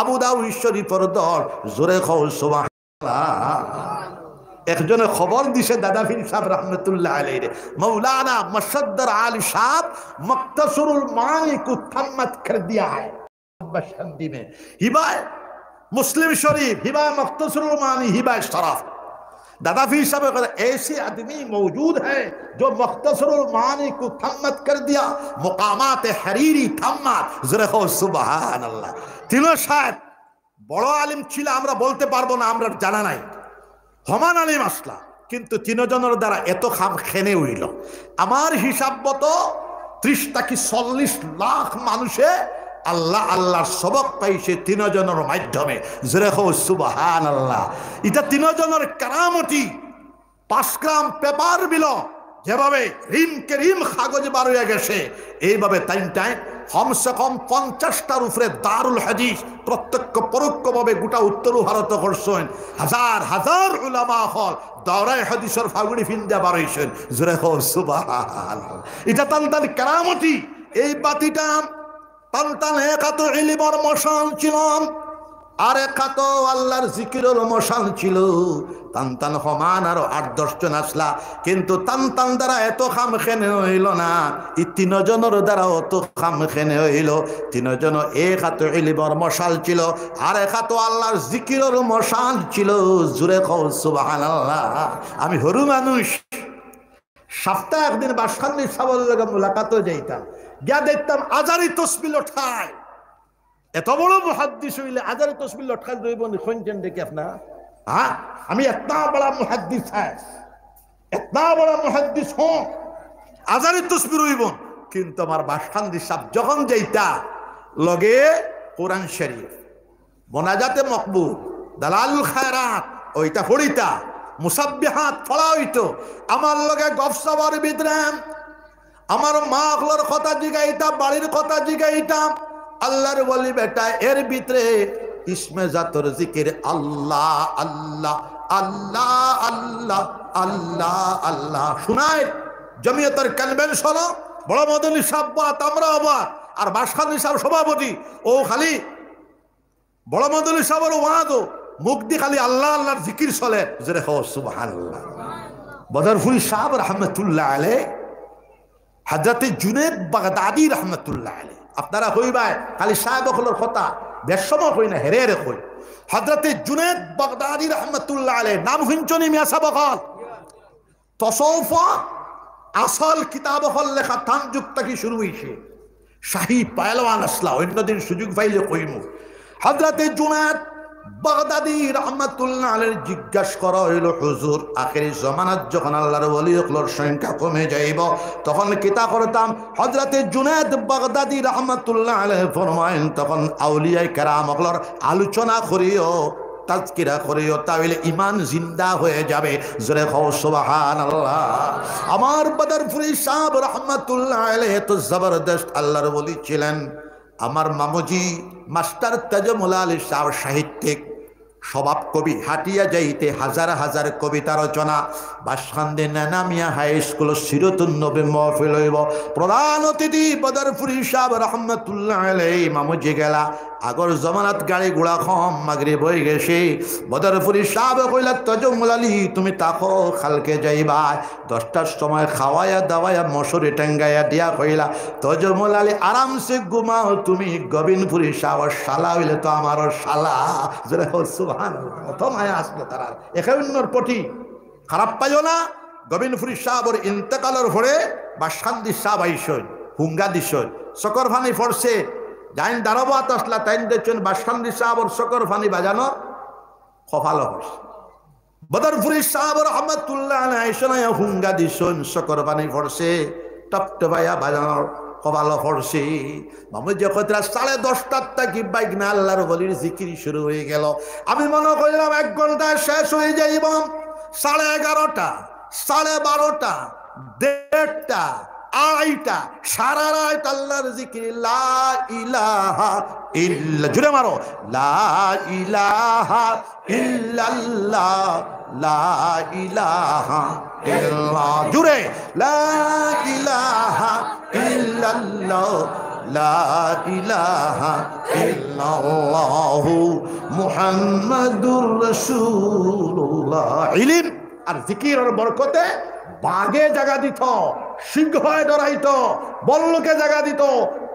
আবু দাউদ শরীফের দল জোরে খাও সুবহানাল্লাহ। একজনে খবর দিছে দাদা পীর সাহেব রহমতুল্লাহ আলাইহি মৌলানা মুসদ্দর আলী সাহেব মুক্তসরুল মানি को थम्मत कर दिया है बशंदी में हिबा मुस्लिम शरीफ हिबा मुक्तसरुल मानी हिबा शरफ। दादा पीर साहब कहते ऐसे आदमी मौजूद है जो मुक्तसरुल मानी को थम्मत कर दिया मुकामात हरीरी थम्मत जरा कहो सुभान अल्लाह। तीनों शायद বড় আলিম ছিল আমরা বলতে পারবো না, আমরা জানা নাই হমান আলিম আসলা, কিন্তু তিনজনের দ্বারা এত খাম খেনে উইল। আমার হিসাব মতো 30 থেকে 40 লাখ মানুষে আল্লাহ আল্লাহর সবক পাইছে তিনজনের মাধ্যমে জোরে কও সুবহানাল্লাহ। এটা তিনজনের কারামতি। 5 গ্রাম পেপার বিল যেভাবে রিমকে রিম কাগজ বার হয়ে গেছে, এইভাবে টাইম কমসে কম 50টার উপরে দারুল হাদিস প্রত্যক্ষ পরোক্ষভাবে গোটা উত্তর ভারত করছেন। হাজার হাজার উলামা হল দাওরায়ে হাদিসের ফাগুড়ি ফিন্দা বার হইছেন জোরে কও সুবহানাল্লাহ। এটা তান্তান কারামতি। এই বাতিটা তান্তান একাত ইলমের মশাল ছিল, আর একাত আল্লাহর জিকিরের মশাল ছিল। তান্তান সমান আরো 8-10 জন আসলা, কিন্তু তান্তান দ্বারা এত খাম খেনে হইল না। এই তিনজনের দ্বারা অত খাম খেনে হইল। তিনজন এক হাত ইলমের মশাল ছিল, আর এক হাত আল্লাহর জিকিরের মশাল ছিল জোরে কও সুবহানাল্লাহ। আমি হরু মানুষ, সপ্তাহে একদিন বাসখালী সাহেবের লগে মুলাকাতও যাইতাম, গিয়া দেখতাম আজারি তসবিহ লটকায়। এত বড় মুহাদ্দিস হইলে আজারি তসবিহ লটকায় রইব নি? শুনছেন দেখি আপনারা? হ্যাঁ, আমি এতনা বড় মুহাদ্দিস হ্যাঁ, এতনা বড় মুহাদ্দিস হ্যাঁ, আজারি তসবিহ রইব। কিন্তু আমার বাসখালী সাহেব যখন যাইতা লগে কোরআন শরীফ, মোনাজাতে মকবুল, দালালুল খায়রাত ওইটা পড়িতা, মুসাব্বিহাত পড়া হইতো। আমার লগে গফসবার ভিতরে আমার মা আখলার কথা জিগাইতাম, বাড়ির কথা জিগাইতাম। আল্লাহর ওলি বেটা এর ভিতরে ইসমে জাতর জিকির আল্লাহ আল্লাহ আল্লাহ আল্লাহ আল্লাহ আল্লাহ শুনায়। জমিয়তের কনভেনশন বড় মদনী সাহেব আমরা আবার আর বাসখালী সাহেব সভাপতি, ও খালি বড় মদনী সাহেবের ওয়াজও মুখ দিয়ে খালি আল্লাহ আল্লাহর জিকির চলে জোরে কও সুবহানাল্লাহ। বদরপুরি সাহেব রহমতুল্লাহ আলাইহি, হযরতে জুনায়েদ বাগদাদি রহমতুল্লাহ আলাইহি, আপনারা কইবাই খালি সাহেব হলোর কথা বেশময় কই না, হেরে হেরে কই। হযরতে জুনায়েদ বাগদাদি রহমতুল্লাহ আলাইহি নাম শুনছনি মিয়া সাবকাল? তসৌফ আসল কিতাব হল লেখা তানজুক থেকে শুরু হইছে। শাহী পায়লওয়ান আসলা, অন্যদিন সুযোগ পাইলে কইমু। হযরতে জুনায়েদ বাগদাদি রহমতুল্লাহ আলাইহি জিজ্ঞাস করা হইল, হুজুর আখেরি জামানাত যখন আল্লাহর ওলিগুলোর সংখ্যা কমে যাইব তখন কিতা করতাম? হযরতে জুনায়েদ বাগদাদি রহমতুল্লাহ আলাইহি ফরমায়েন, তখন আউলিয়ায়ে কেরামগুলোর আলোচনা করিও, তাজকিরা করিও, তাহলে ঈমান জিন্দা হয়ে যাবে জোরে কও সুবহানাল্লাহ। আমার বদরপুরি সাহেব রহমতুল্লাহ আলাইহি তো জবরদস্ত আল্লাহর ওলি ছিলেন। আমার মামুজি মাস্টার তাজমুল আলী সাহেব সাহিত্যিক, স্বভাব কবি, হাটিয়া যাইতে হাজার হাজার কবিতা রচনা। বাসখালী নানামিয়া হাই স্কুল সিরাতুন নবী মাহফিল হইব, প্রধান অতিথি বদরপুরি সাহেব রহমতুল্লাহ আলাইহি। মামুজি গেলা, আগর জমানাত গাড়ি ঘোড়া কম, মাগরিব হয়ে গেছে। বদরপুরি সাহেব কইলা, তাজমুল আলী তুমি তাকো, খালকে যাইবা। 10টার সময় খাওয়াইয়া দাওয়াইয়া মশুরি টেঙ্গাইয়া দিয়া কইলা, তাজমুল আলী আরামসে ঘুমাও তুমি, গোবিন্দপুরি সাহেব শালা হইলে তো আমারও শালা জোরে সুবহানাল্লাহ। প্রথম আয়া আসলো তারা এখানোর পটি খারাপ পাইও না। গোবিন্দপুরি সাহেবের ইন্তেকালের পরে বাসখালী সাহেব আইসন, হুঙ্গা দিসন, চকর ফানি ফরছে। যাইন দারবাত আসলা তাইন দেখছেন বাসখালী সাহেবের চকর ফানি বাজানো কপাল হরছে। বদরপুরি সাহেব রহমতুল্লাহ আলাইহি আইসন, হুঙ্গা দিসন, চকর ফানি ফরছে, টপটপাইয়া বাজানোর কপাল ফরছে। মামুজি কইরা 10:30টার থেকে বাইক না আল্লাহর ওলির জিকির শুরু হয়ে গেল। আমি মনে করলাম 1 ঘন্টা শেষ হয়ে যাইব। 11:30, 12:30, 1:30, 2:30 সারা রাত আল্লাহর জিকির। লা ইলাহা ইল্লা, জুড়ে মারো, লা ইলাহা ইল্লাল্লাহ, লা ইলাহা ইল্লাল্লাহ, জুড়ে, লা ইলাহা ইল্লাল্লাহ, লা ইলাহা ইল্লাল্লাহু মুহাম্মাদুর রাসূলুল্লাহ। ইলম আর জিকিরের বরকতে বাঘে জায়গা দিত, সিংহে ডরাইত, বল্লকে জায়গা দিত,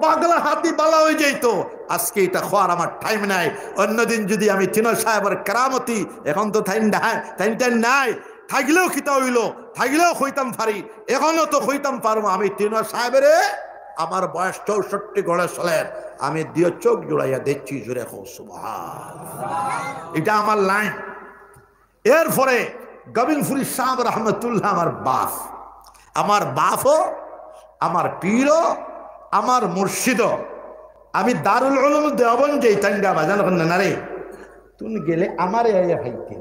পাগলা হাতি বালা হয়ে যেত। আজকে এটা খোয়ার আমার টাইম নাই। অন্যদিন যদি আমি চিনর সাহেবের কেরামতি, এখন তো টাইম নাই, থাকলেও খিতা হইল, থাকলেও হইতাম পারি, এখনো তো হইতাম পারবো। আমি চিনর সাহেবের আমার বয়স 64 গড়ে চলেন, আমি দিয়ে চোখ জোড়াইয়া দেখছি, জোরে খো সুবহান। এটা আমার লাইন। এরপরে গোবিন্দপুরী সাহেব রহমতুল্লাহ আমার বাপও, আমার পীরও, আমার মুর্শিদও। আমি দারুল উলুম দেওবন যেই টাঙ্গা বাজান না রে, তুমি গেলে আমারে ভাইতে,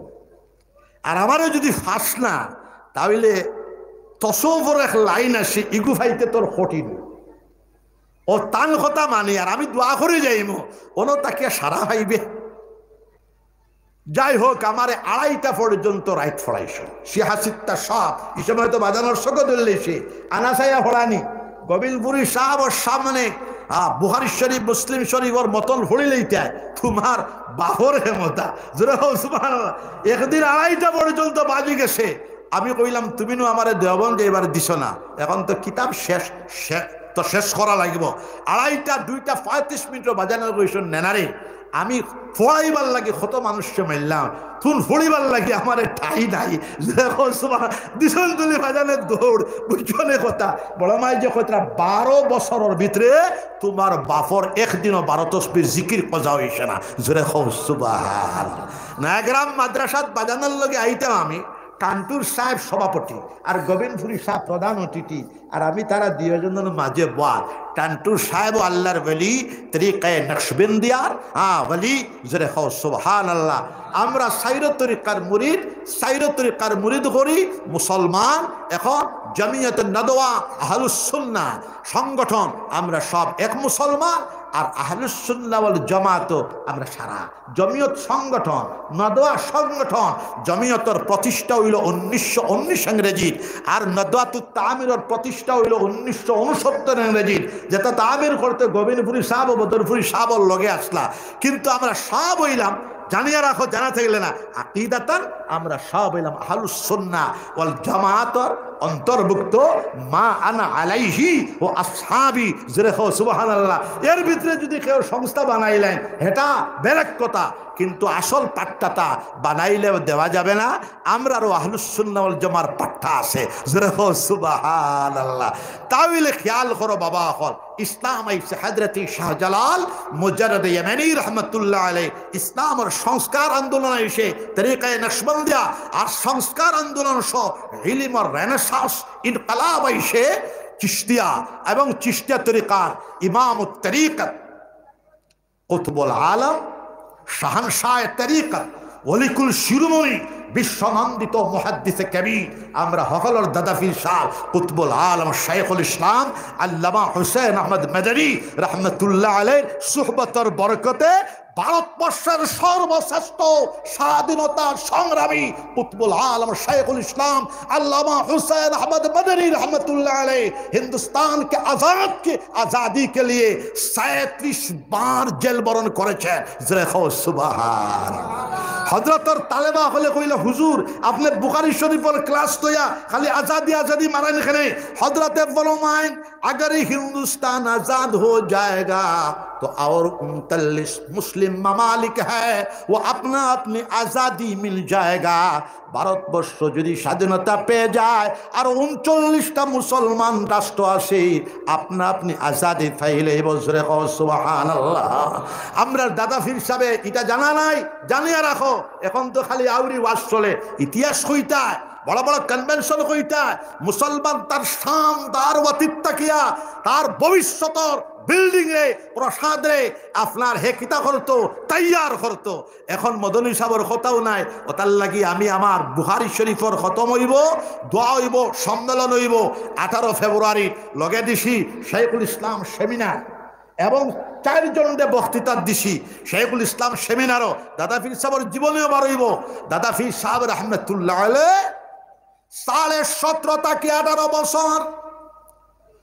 আর আমারও যদি ফাঁস না, তাহলে তসবর এক লাইন আসে, ইগু ভাইতে তোর কঠিন ও তান কথা মানি, আর আমি দোয়া করে যাইমো ওনো তাকে সারা ভাইবে। যাই হোক, আমারে 2:30 পর্যন্ত রাইট ফড়াইছে, সে হাসিত্তা সব এই সময় তো বাজানোর শোক ধরলে সে আনাসাইয়া ফড়ানি। গোবিন্দপুরী সাহাবর সামনে বুখারী শরীফ, মুসলিম শরীফ ওর মতন ফড়িলেইটায় তোমার বাহর হেমতা, জোরে হোক সুবহানাল্লাহ। একদিন 2:30 পর্যন্ত বাজি গেছে। আমি কইলাম তুমি নো আমারে দেওবন যে এবার দিছ না, এখন তো কিতাব শেষ তো শেষ করা লাগিব। 2:30 2:35 বাজানোর কইসন নেনারে, আমি ফড়াইবার লাগে কত মানুষকে মারলাম, তুন ফড়িবার লাগে আমার ঠাই নাই। দিশন তুলি বাজানের দৌড় বুঝনে কথা বড় মাই যে কথা 12 বছরের ভিতরে তোমার বাপর একদিনও 12 তসবির জিকির কজা হয়েছে না। জোরে সুবহান। নায়াগ্রাম মাদ্রাসাত বাজানোর লগে আইতাম আমি, কান্টুর সাহেব সভাপতি আর গোবিন্দপুরী সাহেব প্রধান অতিথি, আর আমি তারা দুজনের মাঝে বল। টান্টুর সাহেব আল্লাহর বলি, তরিকায়ে নকশবন্দিয়ার বলি, জোরে খাও সুবহানাল্লাহ। আমরা সাইরত তরিকার মুরিদ করি মুসলমান। এখন জমিয়ত নদওয়া আহলুস সুন্নাহ সংগঠন, আমরা সব এক মুসলমান। আর আহলুস সুন্নাহ ওয়াল জামাত আমরা সারা জমিয়ত সংগঠন, নদওয়া সংগঠন। জমিয়তের প্রতিষ্ঠা হইল 1919 ইংরেজির, আর নদওয়াতুত তামিরের প্রতিষ্ঠা হইল 1969 ইংরেজির। যেটা তামির করতে গোবিন্দপুরী সাহেব ও বদরপুরী সাহেবর লগে আসলা, কিন্তু আমরা সব হইলাম, জানিয়ে রাখো জানা থাকলে না, আকিদাতান আমরা সব হইলাম আহলুস সুন্নাহ ওয়াল জামাতের অন্তর্ভুক্ত। মা আনা আলাইহি ও আসহাবি, জোরে খাও সুবহানাল্লাহ। এর ভিতরে যদি কেউ সংস্থা বানাইলেন এটা বেলেগ কথা, কিন্তু আসল পাট্টাটা বানাইলেও দেওয়া যাবে না। আমরারও আহলুস সুন্নাহ ওয়াল জামার পাট্টা আছে, জোরে খাও সুবহানাল্লাহ। তাহলে খেয়াল করো বাবা, হল ইসলাম আইসে হযরত শাহজালাল মুজাদ্দিদ ইয়েমেনি রহমাতুল্লাহ আলাইহি ইসলামের সংস্কার আন্দোলন এসে তরিকায়ে নকশবন্দিয়া আর সংস্কার আন্দোলন সহ ইলমের রেনেসাঁস ইনকলাব এসে চিশতিয়া এবং চিশতিয়া তরিকার ইমামুত তরিকত কুতুবুল আলম শাহনশাহ তরিকত ওলিকুল শিরোমণি বিশ্বনন্দিত মুহাদ্দিসে কবির আমরা হকলর দাদাফির শাহ কুতুবুল আলম শাইখুল ইসলাম আল্লামা হুসাইন আহমদ মাদানী রহমতুল্লাহ আলাইহির সুহবতের বরকতে ভারতবর্ষের সর্বশ্রেষ্ঠ স্বাধীনতা সংগ্রামী কুতুবুল আলম শাইখুল ইসলাম আল্লামা হুসাইন আহমদ মাদানী रहमतुल्लाह अलैह हिंदुस्तान के आज़ादी के लिए 37 बार जेल बरन করেছেন। জোরে খাও সুবহান। হযরতর তালেবা হলে কইলা হুজুর আপনি বুখারী শরীফের ক্লাস তোয়া খালি आज़ादी मारा এখানে। হযরতে ফরমায়েন अगर हिंदुस्तान आज़ाद हो जाएगा तो और 39 मुस्लिम ममालिक है वो अपना अपनी आज़ादी मिल जाएगा। ভারতবর্ষ যদি স্বাধীনতা পেয়ে যায় আর 39টা মুসলমান রাষ্ট্র আসে, আপনা আপনি আজাদি পাইলে বছরে সুবহানাল্লাহ। আমরা দাদা ফির সাহেব এটা জানা নাই, জানিয়ে রাখো। এখন তো খালি আউরি ওয়াজ চলে, ইতিহাস কইতা বড় বড় কনভেনশন কইতা মুসলমান তার শান তার ওয়াতিত্তাকিয়া তার ভবিষ্যতর বিল্ডিং রে প্রসাদ রে আপনার হেকিতা করতো তৈয়ার করতো। এখন মদনী সাহেবের কথাও নাই, ওটার লাগি আমি আমার বুখারী শরীফের খতম হইব, দোয়া হইব, সম্মেলন হইব 18 ফেব্রুয়ারি লগে দিছি শাইখুল ইসলাম সেমিনার এবং 4 জনকে বক্তৃতা দিছি শাইখুল ইসলাম সেমিনারও। দাদা ফির সাহেবের জীবনেও বার হইব। দাদা ফির সাহেব রহমতুল্লাহ আলাইহি 17.5 থেকে 18 বছর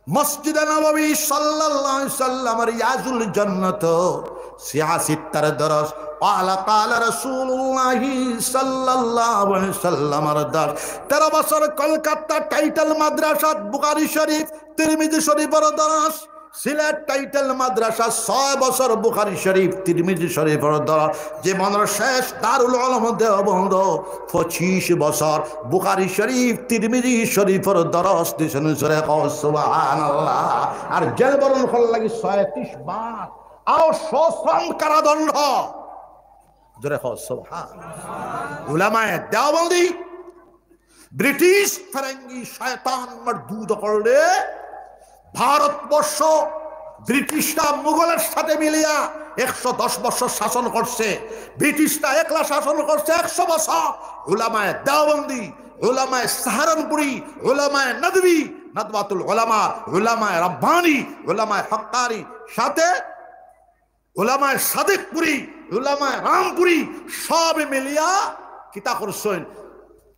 মসজিদে নববী সাল্লাল্লাহু আলাইহি সাল্লাম রিয়াজুল জান্নাত 86 দরস ক্বালা ক্বালা রাসূলুল্লাহ সাল্লাল্লাহু আলাইহি সাল্লামের দরস 13 বছর কলকাতা টাইটেল মাদ্রাসা বুখারী শরীফ তিরমিজি শরীফের দরস সিলেট টাইটেল মাদ্রাসা 6 বছর বুখারী শরীফ তিরমিজি শরীফের দরস জীবনের শেষ দারুল উলুম দেওবন্দ 25 বছর বুখারী শরীফ তিরমিজি শরীফের দরস দিছেন জোরে কও সুবহানাল্লাহ। আর জেল বরণ হল লাগি 37 বার আও সশ্রম কারাদণ্ড জোরে কও সুবহানাল্লাহ। উলামায়ে দেওবন্দি ব্রিটিশ ফেরেঙ্গি শয়তান মরদুদ করলে ভারতবর্ষ ব্রিটিশরা মুঘলের সাথে মিলিয়া 110 বছর শাসন করছে। ব্রিটিশরা একলা শাসন করছে 100 বছর। উলামায়ে দেওবন্দি, উলামায়ে সাহারানপুরি, উলামায়ে নদভী, নদওয়াতুল উলামা, উলামায়ে রব্বানি, উলামায়ে হক্কানি, সাথে উলামায়ে সাদিকপুরি, উলামায়ে রামপুরি সব মিলিয়া কিতা করছেন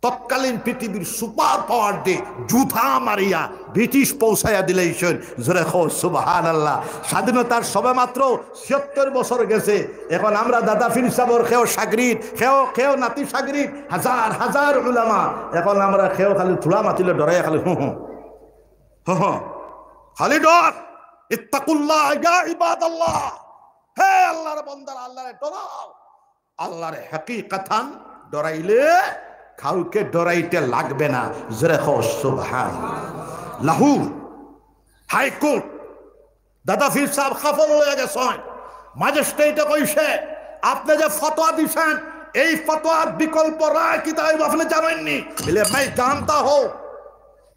তৎকালীন পৃথিবীর সুপার পাওয়ার ডে জুথা মারিয়া ব্রিটিশ পৌঁছাইয়া দিলেইছেন জোরে কও সুবহানাল্লাহ। স্বাধীনতার সবে মাত্র ৭৬ বছর গেছে। এখন আমরা দাদা পীর সাহেবের খেও সাগরিদ, খেও নাতি সাগরিদ, হাজার হাজার উলামা। এখন আমরা খেও খালি থুড়া মাতিলে ডরাইয়া খালি খালি ডর। ইত্তাকুল্লাহ ইয়া ইবাদাল্লাহ, হে আল্লাহর বান্দারা আল্লাহরে ডরাও। আল্লাহর হাকিকাতান ডরাইলে কাউকে ডরাইতে লাগবে না জোরে কও সুবহানাল্লাহ। লাহোর হাইকোর্ট দাদা পীর সাহেব খাফল হয়ে গেছেন। ম্যাজিস্ট্রেটে কইছে আপনি যে ফতোয়া দিছেন এই ফতোয়ার বিকল্প রায় কি তাই আপনি জানেননি? বলে मैं जानता हूं,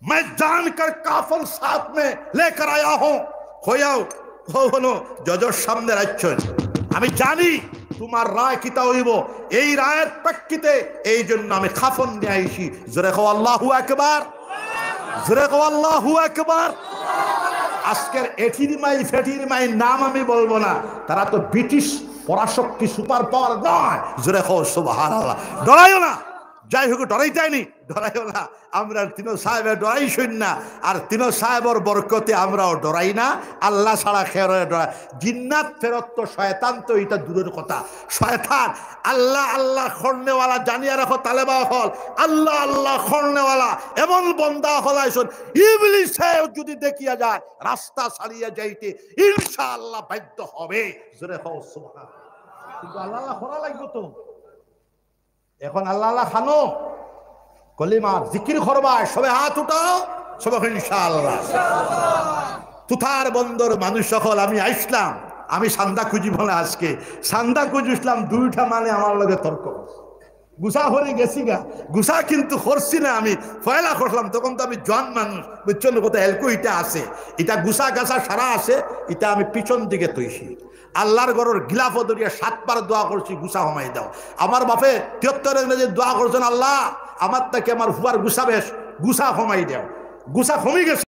मैं जानकर काफल साथ में लेकर आया हूं। কইয়াও হলো জজের সামনে রাখছেন আমি জানি তোমার রায় কিতা হইব, এই রায়ের প্রেক্ষিতে এই জন্য আমি খাফন নিয়ে আইছি। জোরে কও আল্লাহু আকবার, জোরে কও আল্লাহু আকবার। আজকের এটির মাই ফেটির মাই নাম আমি বলবো না, তারা তো ব্রিটিশ পরাশক্তি সুপার পাওয়ার নয়। জোরে কও সুবহানাল্লাহ। ডরাইও না, যাই হোক ডরাইতাইনি, ডরাইও না। আমরা তিনো সাহেবের ডরাই শুন না, আর তিনো সাহেবর বরকতে আমরাও ডরাই না। আল্লাহ ছাড়া খেয়ে ডরাই। জিন্নাত ফেরত তো শয়তান তো এটা দূরের কথা। শয়তান আল্লাহ আল্লাহ খরনেওয়ালা জানিয়া রাখো, তালেবা হল আল্লাহ আল্লাহ খরনেওয়ালা এমন বন্দা হলাইছন ইবলিস যদি দেখিয়া যায় রাস্তা ছাড়িয়া যাইতে ইনশাআল্লাহ বাধ্য হবে। জোরে কও সুবহানাল্লাহ। কিন্তু আল্লাহ আল্লাহ খরা লাগবে তো। এখন আল্লাহ আল্লাহ খানো কলিমা জিকির করবা, সবে হাত উঠাও, সবে ইনশাআল্লাহ। তুথার বন্দর মানুষ সকল আমি আইসলাম, আমি সান্দা খুঁজি বলে আজকে সান্দা খুঁজছিলাম দুইটা মানে আমার লগে তর্ক গুসা হয়ে গেছি গা। গুসা কিন্তু করছি না, আমি ফয়লা করলাম তখন তো আমি জন মানুষ বুঝছেন কোথা এলকো এটা আছে, এটা গুসা গাছা সারা আছে, এটা আমি পিছন দিকে তৈছি। আল্লাহর ঘরের গিলাফ ধরিয়া 7 বার দোয়া করছি গুসা হমাই দাও। আমার বাপে 73 ইংরেজি দোয়া করছেন আল্লাহ আমার তাকে আমার হুয়ার গুসা বেশ গুসা হমাই দাও। গুসা কমে গেছে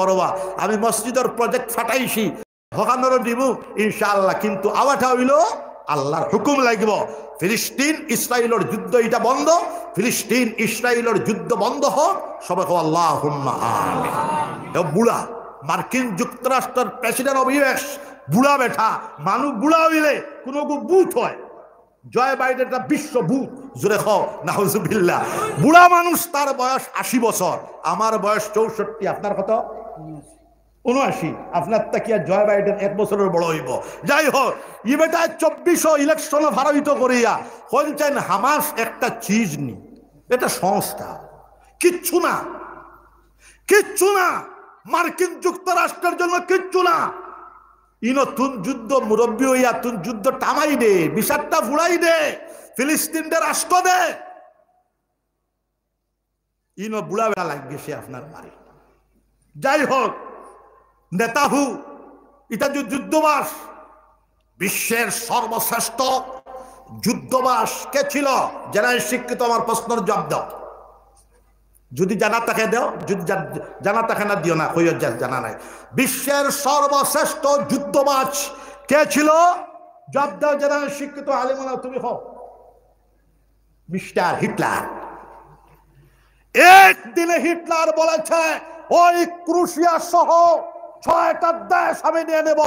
করবা। আমি মসজিদের প্রজেক্ট ফাটাইছি হকানোর দিব ইনশাআল্লাহ, কিন্তু আওয়াটা হইল আল্লাহর হুকুম লাগব। ফিলিস্তিন ইসরায়েলের যুদ্ধ এটা বন্ধ, ফিলিস্তিন ইসরায়েলের যুদ্ধ বন্ধ হোক, সবাই আল্লাহুম্মা আমিন। বুড়া মার্কিন যুক্তরাষ্ট্রের প্রেসিডেন্ট অভিবেশ বুড়া বেঠা মানুষ বুড়া হইলে কোনো বুথ হয়। জয় বাইডেন বিশ্ব বুথ জোরে খাও নাউজুবিল্লাহ। বুড়া মানুষ তার বয়স 80 বছর, আমার বয়স 64, আপনার কত 79, আপনার তাকিয়া জয় বাইডেন 1 বছরের বড় হইব। যাই হোক ই বেটা 2400 ইলেকশন ভারবিত করিয়া বলছেন হামাস একটা চিজ নি, এটা সংস্থা, কিচ্ছু না, কিচ্ছু না। মার্কিন যুক্তরাষ্ট্রের জন্য কিচ্ছু না। ইনো তুন যুদ্ধ মুরব্বী হইয়া তুন যুদ্ধ টামাই দে, বিষাদটা ফুড়াই দে, ফিলিস্তিনদের রাষ্ট্র দে। ইনো বুড়া বেলা লাগবে সে আপনার মারি। যাই হোক নেতাহু এটা যে যুদ্ধবাস, বিশ্বের সর্বশ্রেষ্ঠ যুদ্ধবাস কে ছিল? যারা শিক্ষিত আমার প্রশ্নের জবাব দাও। যদি জানা তাকে দাও, যদি জানা তাকে না দিও না, কইও জানা নাই। বিশ্বের সর্বশ্রেষ্ঠ যুদ্ধবাজ কে ছিল? জবাব দাও যারা শিক্ষিত আলিমুল্লাহ, তুমি হও মিস্টার হিটলার। একদিনে হিটলার বলেছে ওই ক্রুশিয়া সহ 6টা দেশ আমি নিয়ে নেব।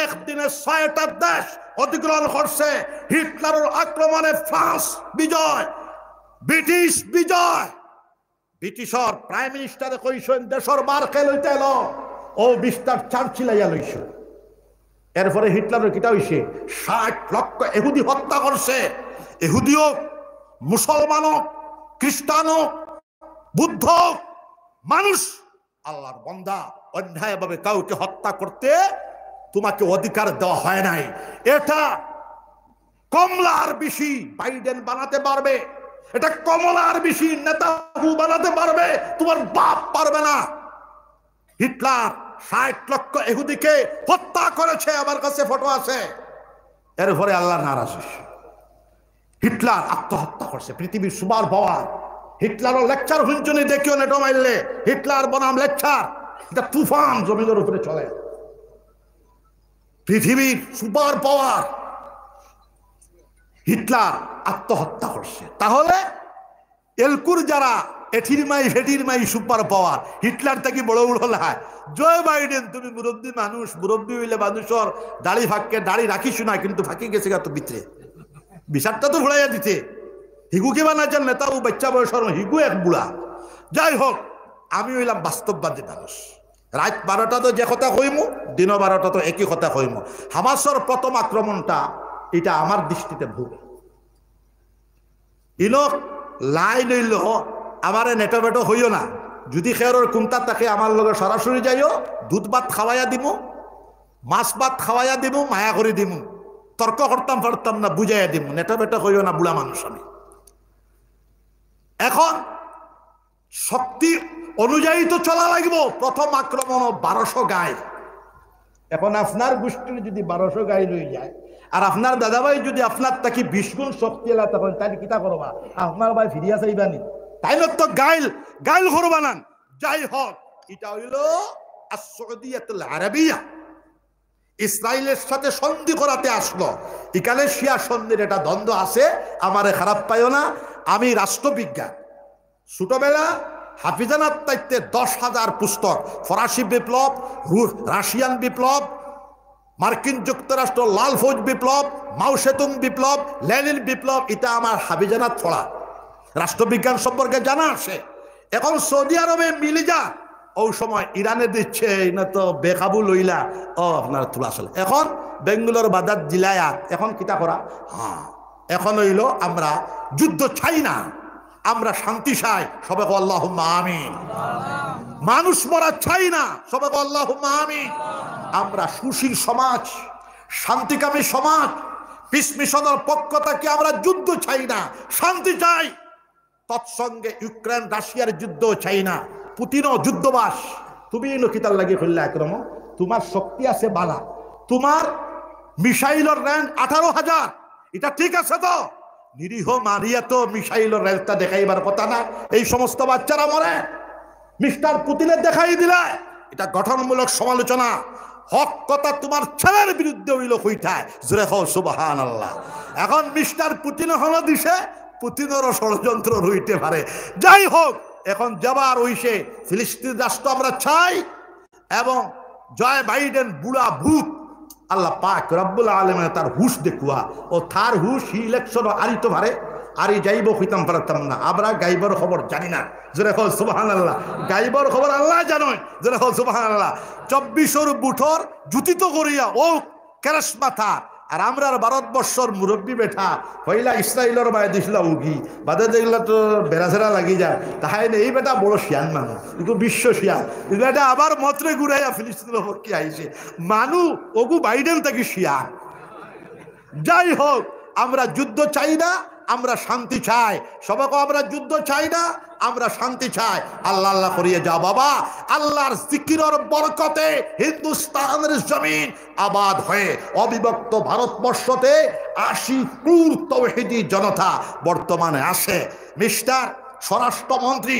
একদিনে 6টা দেশ অধিগ্রহণ করছে। হিটলারের আক্রমণে ফ্রান্স বিজয়, ব্রিটিশ বিজয়। ব্রিটিশর প্রাইম মিনিস্টারে কইছেন দেশর বার খেয়ে লইতে এলো, ও বিস্তার চার্চিলাইয়া লইছ। এরপরে হিটলারের কিটা হইছে 60 লক্ষ ইহুদি হত্যা করছে। ইহুদিও, মুসলমানও, খ্রিস্টানও, বুদ্ধ মানুষ, আল্লাহর বান্দা, অন্যায়ভাবে কাউকে হত্যা করতে তোমাকে অধিকার দেওয়া হয় নাই। এটা কমলার বেশি বাইডেন বানাতে পারবে, এটা কমলার বেশি নেতাহু বানাতে পারবে, তোমার বাপ পারবে না। হিটলার 60 লক্ষ ইহুদিকে হত্যা করেছে, আমার কাছে ফটো আছে। এরপরে আল্লাহ নারাজ হয়েছে, হিটলার আত্মহত্যা করছে। পৃথিবীর সুপার পাওয়ার হিটলারও লেকচার হুঞ্চনি দেখিও নেটো মাইলে হিটলার বনাম লেকচার, এটা তুফান জমিনের উপরে চলে। পৃথিবীর সুপার পাওয়ার হিটলার আত্মহত্যা করছে। তাহলে এলকুর যারা এঠির মাই ফেটির মাই সুপার পাওয়ার, হিটলার থেকে বড় বড় হয়। জয় বাইডেন, তুমি মুরব্বী মানুষ, মুরব্বী হইলে মানুষের দাড়ি ফাঁককে দাড়ি রাখিস না, কিন্তু ফাঁকি গেছে গা তো ভিতরে বিচারটা তো ঘুরাইয়া দিতে। হিগুকে বানাচ্ছেন নেতা ও বাচ্চা বয়সের হিগু এক বুড়া। যাই হোক, আমি হইলাম বাস্তববাদী মানুষ। রাত 12টা তো যে কথা কইমু, দিন 12টা তো একই কথা কইমু। হামাসর প্রথম আক্রমণটা এটা আমার দৃষ্টিতে ভুল। ইনো লাই লইল আমার নেটো বেটো হইও না। যদি খেয়ার কুমতা তাকে আমার লগে সরাসরি যাইও, দুধ ভাত খাওয়াইয়া দিমু, মাছ ভাত খাওয়াইয়া দিমু, মায়া করে দিমু, তর্ক করতাম পারতাম না, বুঝাইয়া দিমু। নেটো বেটো হইও না, বুড়া মানুষ আমি। এখন শক্তি অনুযায়ী তো চলা লাগবো। প্রথম আক্রমণ 1200 গাই। এখন আপনার গোষ্ঠীর যদি 1200 গাই লই যায়, আর আপনার দাদাভাই যদি আপনার তাকে 20 গুণ শক্তি এলা, তখন তাই কিতা করবা? আপনার ভাই ফিরিয়া চাইবানি? তাই না তো গাইল গাইল করবা না। যাই হোক, এটা হইল আস-সৌদিয়াতুল আরাবিয়া, ইসরায়েলের সাথে সন্ধি করাতে আসলো। এখানে শিয়া সন্ধির এটা দ্বন্দ্ব আছে, আমারে খারাপ পাইও না। আমি রাষ্ট্রবিজ্ঞান ছোটবেলা হাফিজানার তাইতে 10,000 পুস্তক, ফরাসি বিপ্লব, রাশিয়ান বিপ্লব, মার্কিন যুক্তরাষ্ট্র লাল ফৌজ বিপ্লব, মাও সেতুং বিপ্লব, লেনিন বিপ্লব, এটা আমার হাফিজানাত পড়া, রাষ্ট্রবিজ্ঞান সম্পর্কে জানা আছে। এখন সৌদি আরবে মিলে যা, ওই সময় ইরানে দিচ্ছে না তো বেকাবু লইলা, ও আপনার তুলা আসলে। এখন বেঙ্গুলোর বাজার জিলায়াত, এখন কিতা করা? হ্যাঁ, এখন হইল আমরা যুদ্ধ চাই না, আমরা শান্তি চাই। সবাই আল্লাহুম্মা আমিন। মানুষ মরা চাই না, সবাই আল্লাহুম্মা আমিন। আমরা সুশীল সমাজ, শান্তিকামী সমাজ, পিস মিশনের পক্ষ থেকে আমরা যুদ্ধ চাই না, শান্তি চাই। তৎসঙ্গে ইউক্রেন রাশিয়ার যুদ্ধ চাই না, পুতিনও যুদ্ধবাস। তুমি নকিতার লাগিয়ে ফেললে আক্রমণ, তোমার শক্তি আছে বালা, তোমার মিসাইলের র্যাঙ্ক 18,000, এটা ঠিক আছে তো? নিরীহ মারিয়া তো মিসাইলের র্যাঙ্কটা দেখাইবার কথা না। এই সমস্ত বাচ্চারা মরে, মিস্টার পুতিনের দেখাই দিলে। এটা গঠনমূলক সমালোচনা। হক কথা তোমার ছেলের বিরুদ্ধে হইল কইঠায়, জোরে হও সুবহানাল্লাহ। এখন মিস্টার পুতিন হলো দিছে, পুতিনেরও ষড়যন্ত্র রইতে পারে। যাই হোক, এখন যাবার হইছে ফিলিস্তিন রাষ্ট্র আমরা চাই। এবং জয় বাইডেন বুড়া ভূত, আল্লাহ পাক রব্বুল আলামিন তার হুশ দেখুয়া, ও তার হুশ ইলেকশন আরিতে পারে, আরি যাইব হইতাম পারতাম না। আমরা গাইবর খবর জানি না, জোরে হল সুবহানাল্লাহ। গাইবর খবর আল্লাহ জানোই, জোরে হল সুবহানাল্লাহ। 24 বুঠর জুতিত করিয়া ও কেরাস মাথা, আর আমরা ভারতবর্ষর মুরব্বী বেঠা হইলা ইসরায়েলের মায়ে দিছিল উগি, বাদে দেখলে তো বেড়াছেড়া লাগি যায়। তাহাই এই বেটা বড় শিয়ান মানুষ, কিন্তু বিশ্ব শিয়ান। এটা আবার মত্রে ঘুরাইয়া ফিলিস্তিনের পক্ষে আইছে মানুষ, ওগু বাইডেন থেকে শিয়ান। যাই হোক, আমরা যুদ্ধ চাই না, আমরা শান্তি চাই। সবাইকে আমরা যুদ্ধ চাই না, আমরা শান্তি চাই। আল্লাহ আল্লাহ করিয়ে যাও বাবা। আল্লাহর জিকিরের বরকতে হিন্দুস্তানের জমিন আবাদ হয়ে অবিভক্ত ভারতবর্ষতে 80 ক্রোড় তাওহীদি জনতা বর্তমানে আছে। মিস্টার স্বরাষ্ট্রমন্ত্রী,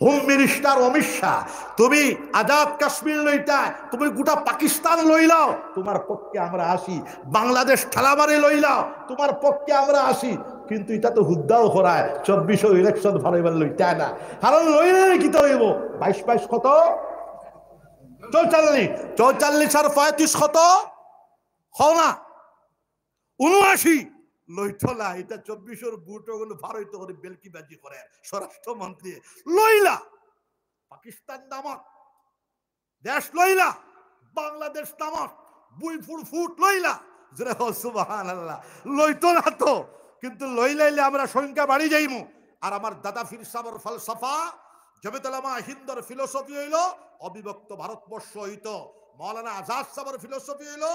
হোম মিনিস্টার অমিত শাহ, তুমি আজাদ কাশ্মীর লইতা, তুমি গোটা পাকিস্তান লইলাও, তোমার পক্ষে আমরা আসি। বাংলাদেশ ঠেলামারি লইলাও, তোমার পক্ষে আমরা আসি। কিন্তু এটা তো হুদ্দাও করায় 24 ইলেকশন ভালোবার লইটা না, কারণ লইলে কি তো হইব 22 কত 44 আর 35 কত হও না 79 লইঠলা। এটা 24 বুটো গুলো ভারত করে বেলকিবাজি করে স্বরাষ্ট্রমন্ত্রী লইলা পাকিস্তান নামক দেশ লইলা, বাংলাদেশ নামক বুইফুর ফুট লইলা, সুবহানাল্লাহ লইতো না তো, কিন্তু লইলাইলে আমরা সংখ্যা বাড়ি যাইমু। আর আমার দাদা ফির সাবর ফলসফা জমিতলামা হিন্দর ফিলোসফি হইল অবিভক্ত ভারতবর্ষ হইতো, মৌলানা আজাদ সাবর ফিলোসফি হইল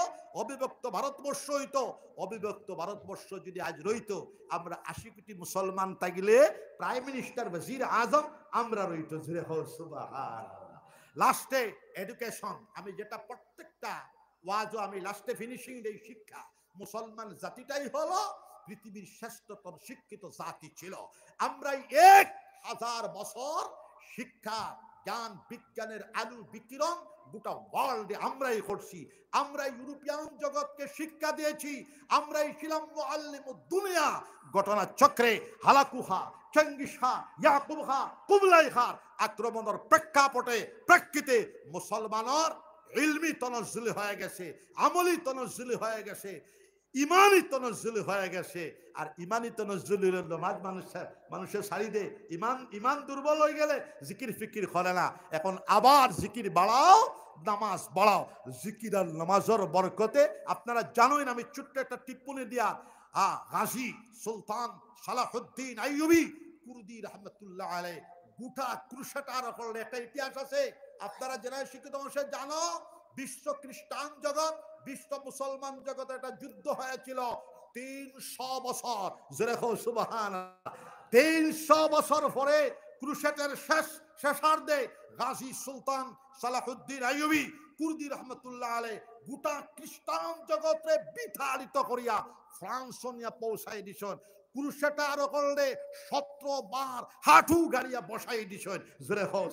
অবিভক্ত ভারতবর্ষ হইতো। অবিভক্ত ভারতবর্ষ যদি আজ রইতো, আমরা 80 কোটি মুসলমান তাইলে প্রাইম মিনিস্টার ওয়াজির আজম আমরা রইতো। সুবহানাল্লাহ। লাস্টে এডুকেশন, আমি যেটা প্রত্যেকটা ওয়াজও আমি লাস্টে ফিনিশিং দেই, শিক্ষা। মুসলমান জাতিটাই হলো পৃথিবীর শ্রেষ্ঠতম শিক্ষিত জাতি ছিল। আমরাই 1000 বছর শিক্ষা জ্ঞান বিজ্ঞানের আলু বিকিরণ গোটা ওয়ার্ল্ডে আমরাই করছি। আমরা ইউরোপিয়ান জগৎকে শিক্ষা দিয়েছি। আমরাই ছিলাম মুআল্লিমুদ দুনিয়া। ঘটনা চক্রে হালাকু খা, চেঙ্গিস খা, ইয়াকুব খা, কুবলাই খার আক্রমণের প্রেক্ষাপটে প্রেক্ষিতে মুসলমানের ইলমি তনজ্জুলি হয়ে গেছে, আমলি তনজ্জুলি হয়ে গেছে, ইমানি তনজ্জুলি হয়ে গেছে। আর ইমানি তনজ্জুলি নামাজ মানুষের সারি দে, ইমান দুর্বল হয়ে গেলে জিকির ফিকির করে না। এখন আবার জিকির বাড়াও, নামাজ বাড়াও। জিকির আর নামাজের বরকতে আপনারা জানোই, আমি ছোট্ট একটা টিপ্পনি দিয়া গাজী সুলতান সালাহুদ্দিন আইয়ুবী কুর্দি রহমতুল্লাহ আলাইহি গোটা ক্রুসেডার করলে একটা ইতিহাস আছে। আপনারা যারা শিক্ষিত মানুষের জানো, বিশ্ব খ্রিস্টান জগৎ বিশ্ব মুসলমান জগতে একটা যুদ্ধ হয়েছিল 300 বছর। সুবহানাল্লাহ। 300 বছর পরে ক্রুসেডের শেষার্ধে গাজী সুলতান সালাহুদ্দিন আইয়ুবী কুর্দি রহমতুল্লাহ আলাইহি গোটা খ্রিস্টান জগতে বিতাড়িত করিয়া ফ্রান্স নিয়ে পৌঁছাই দিছেন। ক্রুসেডার করলে 17 বার হাঁটু গাড়িয়া বসাই দিছেন।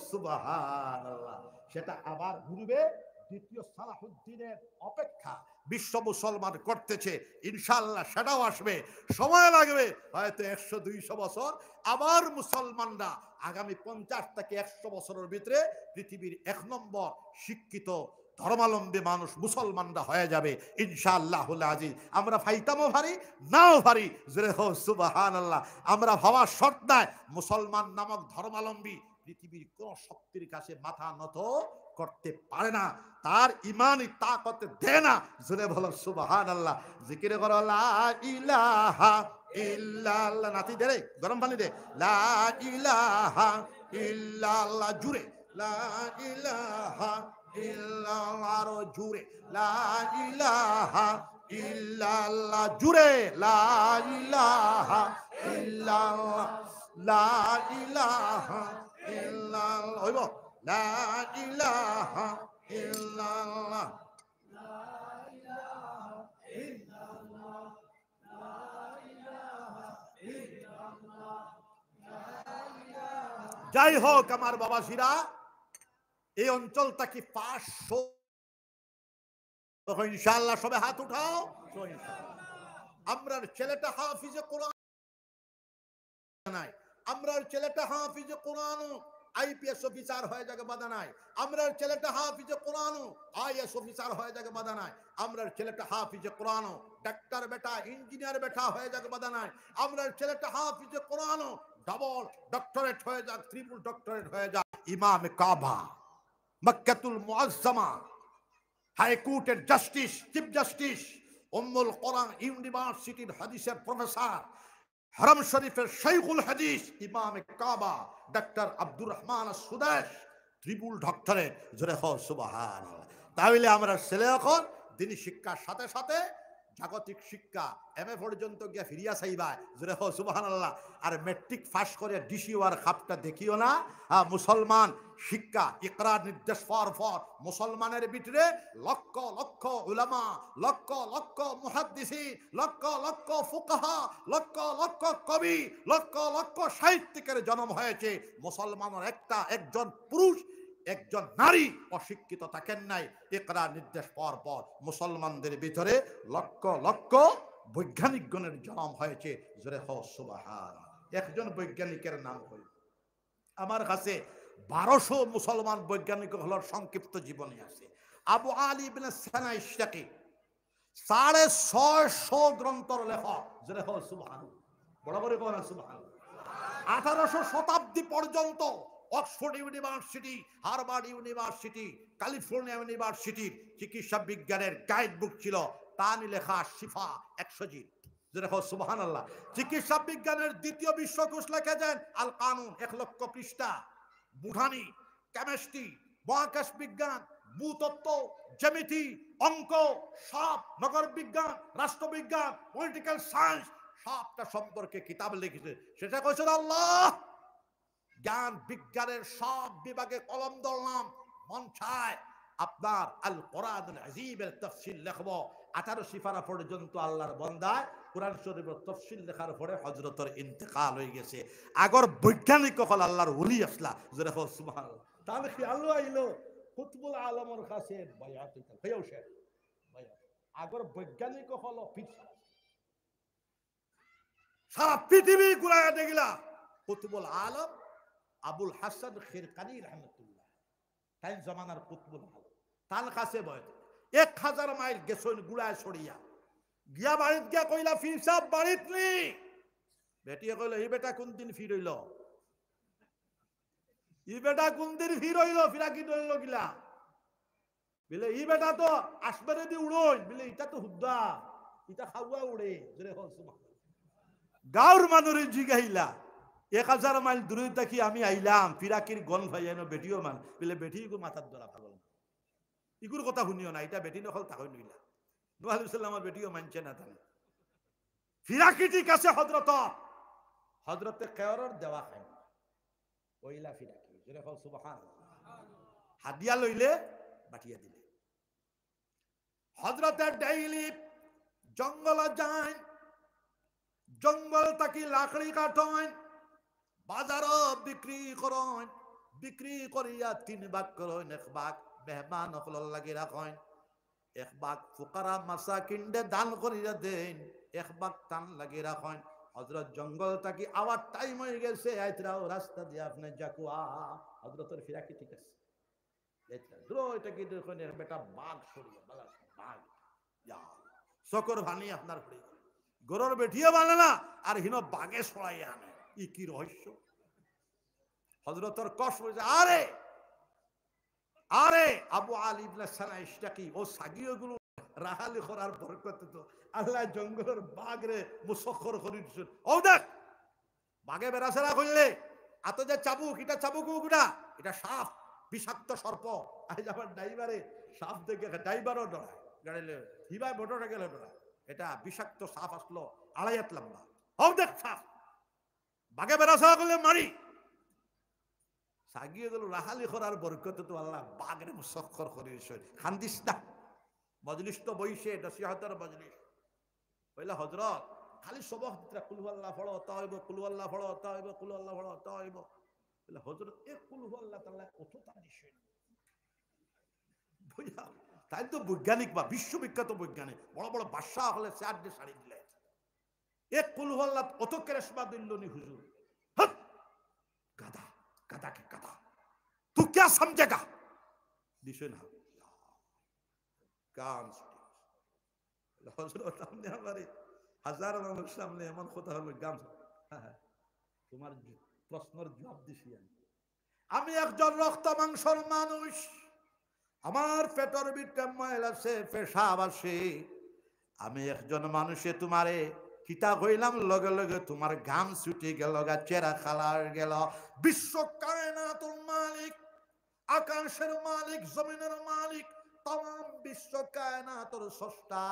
সুবহানাল্লাহ। সেটা আবার ঘুরবে, দ্বিতীয় সালাহুদ্দিনের অপেক্ষা বিশ্ব মুসলমান করতেছে। ইনশাআল্লাহ সেটাও আসবে, সময় লাগবে হয়তো 100-200 বছর। আবার মুসলমানরা আগামী 50 থেকে 100 বছরের ভিতরে পৃথিবীর 1 নম্বর শিক্ষিত ধর্মাবলম্বী মানুষ মুসলমানরা হয়ে যাবে ইনশাআল্লাহুল আজিজ। আমরা ফাইতামও ভারি নাও ভারি। সুবহানাল্লাহ। আমরা ভাবার শর্ত নাই, মুসলমান নামক ধর্মাবলম্বী পৃথিবীর কোন শক্তির কাছে মাথা নত করতে পারে না, তার ইমানই তাকত দেয় না। জোরে বলো সুবহানাল্লাহ। জিকির করো লা ইলাহা ইল্লাল্লাহ। নাতি দে রে, গরম পানি দে। লা ইলাহা ইল্লাল্লাহ জুরে, লা ইলাহা ইল্লাল্লাহ আরো জুরে, লা ইলাহা ইল্লাল্লাহ জুরে, লা ইলাহা ইল্লাল্লাহ, লা ইলাহা ইল্লাল্লাহ হইব, লা ইলাহা ইল্লাল্লাহ, লা ইলাহা ইল্লাল্লাহ, লা ইলাহা ইল্লাল্লাহ, লা ইলাহা। যাই হোক আমার বাবাজিরা, এই অঞ্চলটা কি 500 তখন ইনশাআল্লাহ সবে হাত উঠাও। আমরার ছেলেটা হাফিজে কোরআন নাই, আমরার ছেলেটা হাফিজে কোরআন আইপিএস অফিসার হয়ে যাবে বাধা নাই, আমরার ছেলেটা হাফিজে কোরআন আইএস অফিসার হয়ে যাবে বাধা নাই, আমরার ছেলেটা হাফিজে কোরআন ডাক্তার বেটা ইঞ্জিনিয়ার বেটা হয়ে যাবে বাধা নাই, আমরার ছেলেটা হাফিজে কোরআন ডাবল ডক্টরেট হয়ে যাক, ট্রিপল ডক্টরেট হয়ে যাক। ইমাম কাবা, মক্কাতুল মুআজ্জামা, হাইকোর্টের জাস্টিস, চিফ জাস্টিস, উম্মুল কোরআন ইউনিভার্সিটির হাদিসের প্রফেসর, হারাম শরীফের শাইখুল হাদিস ইমাম কাবা doctor Abdur Rahman Sudesh triple doctorate. জোরে হো সুবহানাল্লাহ। তাহলে আমরা ছেলে এখন দিনী শিক্ষার সাথে সাথে জাগতিক শিক্ষা এমএ পর্যন্ত গিয়া ফিরিয়া চাইবা। জোরে হো সুবহানাল্লাহ। আর মেট্রিক পাস করে ডিসি ওয়ার খাপটা দেখিও না। মুসলমান শিক্ষা ইকরা নির্দেশ পর মুসলমানের ভিতরে লক্ষ লক্ষ উলামা, লক্ষ লক্ষ মুহাদ্দিসিন, লক্ষ লক্ষ ফুকাহা, লক্ষ লক্ষ কবি, লক্ষ লক্ষ সাহিত্যিকের জন্ম হয়েছে। মুসলমানের একজন পুরুষ একজন নারী অশিক্ষিত থাকেন নাই। ইকরা নির্দেশ পর মুসলমানদের ভিতরে লক্ষ লক্ষ বৈজ্ঞানিকগণের জন্ম হয়েছে। জোরে হও সুবহান। একজন বৈজ্ঞানিকের নাম হল, আমার কাছে 1200 মুসলমান বৈজ্ঞানিক হলোর সংক্ষিপ্ত জীবনী আছে। আবু আলী ইবনে সানা ইশতাকি 650 গ্রন্থর লেখক। জোরে হও সুবহান। বড় বড় কোন সুবহান। 1800 শতাব্দী পর্যন্ত Oxford university, Harvard university, California ইউনিভার্সিটির চিকিৎসা বিজ্ঞানের গাইড বুক ছিল, তার লেখা শিফা 100 জিল। যেরকম সুবহানাল্লাহ। চিকিৎসা বিজ্ঞানের দ্বিতীয় বিশ্বকোষ লিখেছেন আল কানুন, 1,00,000 পৃষ্ঠা। বুটানি, কেমিস্ট্রি, মহাকাশ বিজ্ঞান, ভূতত্ত্ব, জ্যামিতি, অঙ্ক, সব, নগর বিজ্ঞান, রাষ্ট্রবিজ্ঞান, পলিটিক্যাল সায়েন্স, সবটা সম্পর্কে কিতাব লিখেছে। সেটা কইছেন আল্লাহ। জ্ঞান বিজ্ঞানের সব বিভাগে কলম ধরলাম, মন চায় আপনার আল কোরআনুল আযীমের তাফসীর লিখব। 18 সিফারা পর্যন্ত আল্লাহর বান্দায় কোরআন শরীফের তাফসীর লেখার পরে হযরতের ইন্তেকাল হয়ে গেছে। আগর বৈজ্ঞানিক হল আল্লাহর ওলি আসলা। জোরে হও সুবহানাল্লাহ। তাহলে কি আল্লাহ আইলো কুতুবুল আলমের কাছে বায়াত হইও সে বায়াত। আগর বৈজ্ঞানিক হল পৃথিবী, সারা পৃথিবী ঘুরাইয়া দেখলা কুতুবুল আলম আবুল হাসান খিরকানি রহমতুল্লাহ, তাই জমানার কুতুবুল আলম তার কাছে বয়স 1000 মাইল গেছন গুড়ায় ছড়িয়া গিয়া বাড়িত গিয়া কইলা ফির সাহেব বাড়িত নি। বেটিয়ে কইল এই বেটা কোন দিন ফির হইল, ই বেটা কোন দিন ফির হইল, ফিরা কি ধরল গিলা বলে ই বেটা তো আসবে দি উড়ই বলে এটা তো হুদ্দা, এটা খাওয়া উড়ে। গাঁর মানুষের জিগাইলা 1000 মাইল দূরে থাকি আমি আইলাম, ফিরাকির গন ভাইয়ান বেটিও মান বলে বেটি মাথার ধরা পাগল, ইগুর কথা শুনিও না, এটা বেটি নকল তাহলে নইলা। নূহ আলাইহিস সালামের বেটিও মানছে না তাহলে ফিরাকিটি কাছে হযরতে কেয়রর দেওয়া খায় ওইলা ফিরাকি। জোরে কও সুবহানাল্লাহ। হাদিয়া লইলে বাটিয়া দিলে। হযরতে ডেইলি জঙ্গলে যায়, জঙ্গল থাকি লাকড়ি কাটেন, বাজারও বিক্রি করেন, বিক্রি করিয়া 3 ভাগ করেন, 1 ভাগ মেহমান হকলর লাগি রাখেন, 1 ভাগ ফুকারা মাসাকিনদে দান করিয়া দেন, 1 ভাগ টান লাগি রাখেন। হযরত জঙ্গল থাকি আবার টাইম হয়ে গেছে, আইতরাও রাস্তা দিয়ে আপনি যাকুয়া। হযরতের ফিরাকি ঠিক আছে, দ্রো এটা কি দেখুন বেটা বাঘ সরিয়া বালা বাঘ ইয়া সকর ভানি আপনার পড়ে গরুর বেঠিয়ে বানে না আর হিনো বাগে সরাইয়া আনে। ই কি রহস্য। হযরতের কষ্ট হয়েছে। আরে আরে আবু আলী ইবনে সানা ইশতাকি ও সাগিয়গুলো রাহালি করার বরকতে তো আল্লাহ জঙ্গলের বাঘরে মুসখর করে দিয়েছেন। ও দেখ বাঘে বেড়াছেরা কইলে আত যে চাবুক, এটা চাবুক গুড়া, এটা সাপ, বিষাক্ত সর্প। আজ আমার ড্রাইভারে সাপ দেখে ড্রাইভারও ডরায়, গাড়িলে হিবায় মোটরে গেলে ডরায়। এটা বিষাক্ত সাপ আসলো 2.5 হাত লম্বা। ও দেখ সাপ, বাঘে বেড়াছেরা করলে মারি। সাগিয়ে গেল রাহালি করার বরকতে তো আল্লাহ বাঘরে মুসখর করে দিয়েছেন। খান্দিস না, মজলিস তো বইছে, এটা সিয়াহতের মজলিস। বললা হযরত খালি সবক দিতরা কুল আল্লাহ পড়ো তাইব, কুল আল্লাহ পড়ো তাইব, কুল আল্লাহ পড়ো তাইব। বলে হযরত এক কুল আল্লাহ তাআলা কত তা দিছেন বুঝা। তাই তো বৈজ্ঞানিক বা বিশ্ববিখ্যাত বৈজ্ঞানিক বড় বড় বাদশা হলে 4 ডে শাড়ি দিলে এক কুল আল্লাহ অত কেরেশমা দিলনি হুজুর। হট গাদা, গাদা কে গাদা, তু क्या समझेगा দিছে না গান। হযরত আপনি আমারে হাজার মানুষ সামনে এমন কথা হলো গান। তোমার প্রশ্নের জবাব দিছি আমি একজন রক্ত মাংসর মানুষ, আমার পেটের ভিতরে ময়লা আছে, পেশাব আছে। আমি একজন মানুষে তোমারে কিতা কইলাম লগে লগে তোমার ঘাম ছুটে গেল, চেহারা খালার গেল। বিশ্ব কায়নাতুল মালিক, আকাশের মালিক, জমিনের মালিক, तमाम বিশ্ব কায়নাতের স্রষ্টা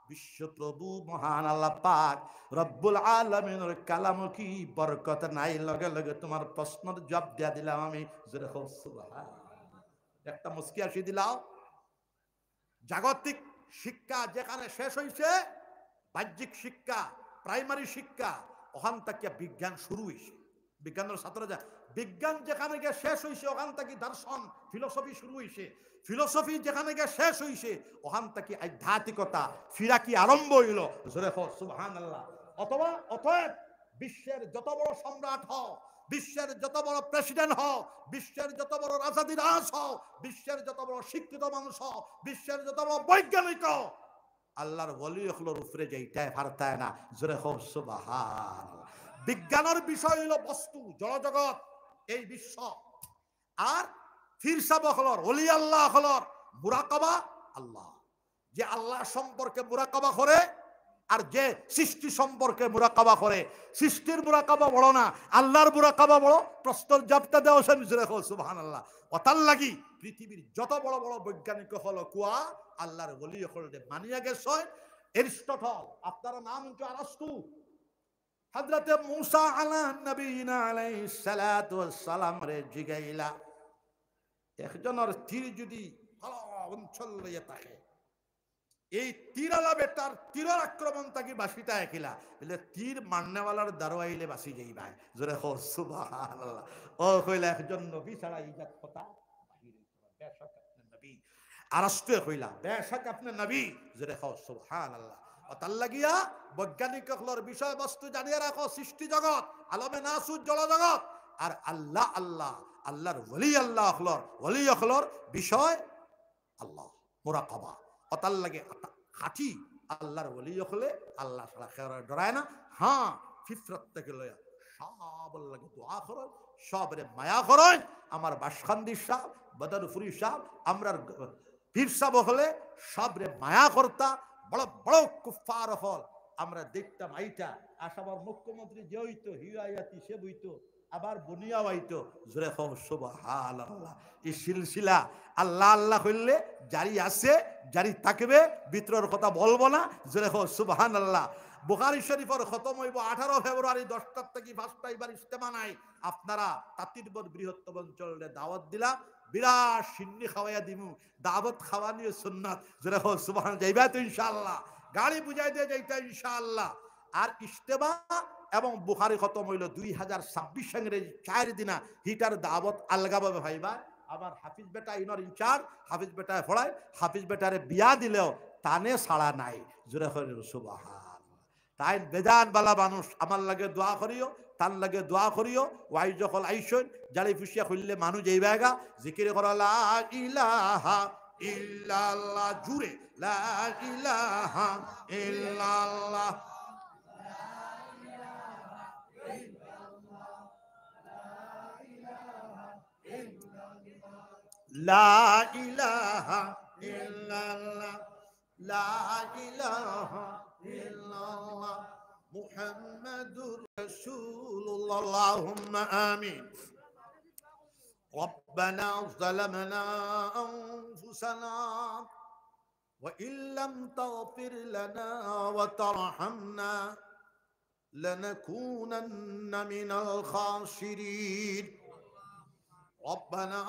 বিশ্ব প্রভু মহান আল্লাহ পাক রব্বুল আলামিনের কালাম কি বরকত নাই, লগে লগে তোমার প্রশ্নের জবাব দিয়া দিলাম আমি। জোরে কও সুবহানাল্লাহ। একটা মুস্কি আসি দিলাও। জাগতিক শিক্ষা যেখানে শেষ হইছে, বাহ্যিক শিক্ষা, প্রাইমারি শিক্ষা, ওখান থেকে বিজ্ঞান শুরু হইছে। বিজ্ঞানের ছাত্ররা যায়, বিজ্ঞান যেখানে গিয়ে শেষ হয়েছে ওখান থেকে দর্শন ফিলোসফি শুরু হয়েছে, ফিলোসফি যেখানে গিয়ে শেষ হয়েছে ওখান থেকে আধ্যাত্মিকতা ফিরা কি আরম্ভ হইল। জোরে কও সুবহানাল্লাহ। অথবা অতএব বিশ্বের যত বড় সম্রাট হও, বিশ্বের যত বড় প্রেসিডেন্ট হও, বিশ্বের যত বড় রাজাধিরাজ হও, বিশ্বের যত বড় শিক্ষিত মানুষ হও, বিশ্বের যত বড় বৈজ্ঞানিক হও, আল্লাহর ওলি হলোর উপরে যেইটাই পারতায় না। জোরে কও সুবহানাল্লাহ। বিজ্ঞানের বিষয় হলো বস্তু জড়জগৎ এই বিশ্ব, আর ফিরসাব হলর ওলি আল্লাহ হলর মুরাকাবা আল্লাহ, যে আল্লাহ সম্পর্কে মুরাকাবা করে আর যে সৃষ্টি সম্পর্কে মুরাকাবা করে। সৃষ্টির মুরাকাবা বড় না, আল্লাহর মুরাকাবা বড়। প্রস্তর জাপটা দেওয়া সুবহানাল্লাহ। অতার লাগি পৃথিবীর যত বড় বড় বৈজ্ঞানিক হলো কুয়া আল্লাহর ওলি হল মানিয়া গেছে। এরিস্টটল, আপনার নাম হচ্ছে আরাস্তু, হযরতে মুসা নবীনা আলাইহিস সালাতু ওয়াস সালাম রে জিগাইলা, একজনের তীর যদি ভালো অঞ্চল লইয়া থাকে, এই তীরালা বেটার তীরের আক্রমণ তাকে বাসিটা একিলা বলে তীর মারনেওয়ালার দারোয়াইলে বাসি যাইবা। জোরে কও সুবহানাল্লাহ। ও কইলা একজন নবী ছাড়া ইজাত কথা বাহির বেশক আপনি নবী। আরাস্তু কইলা বেশক আপনি নবী। জোরে কও সুবহানাল্লাহ। তার লাগিয়া বৈজ্ঞানিক হলর বিষয়বস্তু জানিয়ে রাখো সৃষ্টি জগৎ, আলমে নাসুর জল জগৎ, আর আল্লাহ আল্লাহ আল্লাহর ওলি আল্লাহ হলর ওলি হলর বিষয় আল্লাহ মুরাকাবা। অতার লাগে খাঁটি আল্লাহর ওলি হলে আল্লাহ ছাড়া খেয়ার ডরায় না। হ্যাঁ, ফিফরত থেকে লয়া সব লাগে দোয়া করো, সবরে মায়া করো। আমার বাসখান্দি সাহ বদরপুরি সাহ আমরা পীর সাহ হলে সবরে মায়া করতা। বড় বড় কুফার হল আমরা দেখতাম আইটা আসাবার মুখ্যমন্ত্রী যে হইতো হিয়ায়াতি সে বইতো, আবার বনিয়া হইতো। জোরে কও সুবহানাল্লাহ। এই সিলসিলা আল্লাহ আল্লাহ কইলে জারি আছে, জারি থাকবে, ভিতরের কথা বলবো না। জোরে কও সুবহানাল্লাহ। বুখারী শরীফের খতম হইব 18 ফেব্রুয়ারি 10টার থেকে 5টা। এবার ইজতেমা নাই, আপনারা তাতিরবর বৃহত্তম অঞ্চলে দাওয়াত দিলা, বিরাট সিন্নি খাওয়াইয়া দিমু। দাওয়াত খাওয়ানিও সুন্নাত। জোরে কও সুবহানাল্লাহ। যাইবা তো ইনশাআল্লাহ, গাড়ি বুঝাই দিয়ে যাইতা ইনশাআল্লাহ। আর ইজতেমা এবং বুখারী খতম হইল 2026 সঙ্গে 4 দিনা হিটার দাওয়াত আলগাভাবে ভাইবা। আমার হাফিজ বেটা ইনর ইনচার্জ, হাফিজ বেটায় পড়ায়, হাফিজ বেটারে বিয়া দিলেও তানে ছাড়া নাই। জোরে কইল সুবহানাল্লাহ। তাই বেজান বালা মানুষ আমার লাগে দোয়া করিও, তার লাগে দোয়া করিও। ওয়াই যখন আইসন জালি ফুসিয়া খুললে মানুষ এই জায়গা জিকির করা লা ইলাহা ইল্লাল্লাহ, জুড়ে লা ইলাহা ইল্লাল্লাহ, লা ইলাহা ইল্লাল্লাহ, লা ইলাহা ইল্লাল্লাহ, মুহাম্মাদুর রাসূলুল্লাহ। আল্লাহুম্মা আমিন। ربنا ظلمنا أنفسنا وإن لم تغفر لنا وترحمنا لنكونن من الخاسرين. ربنا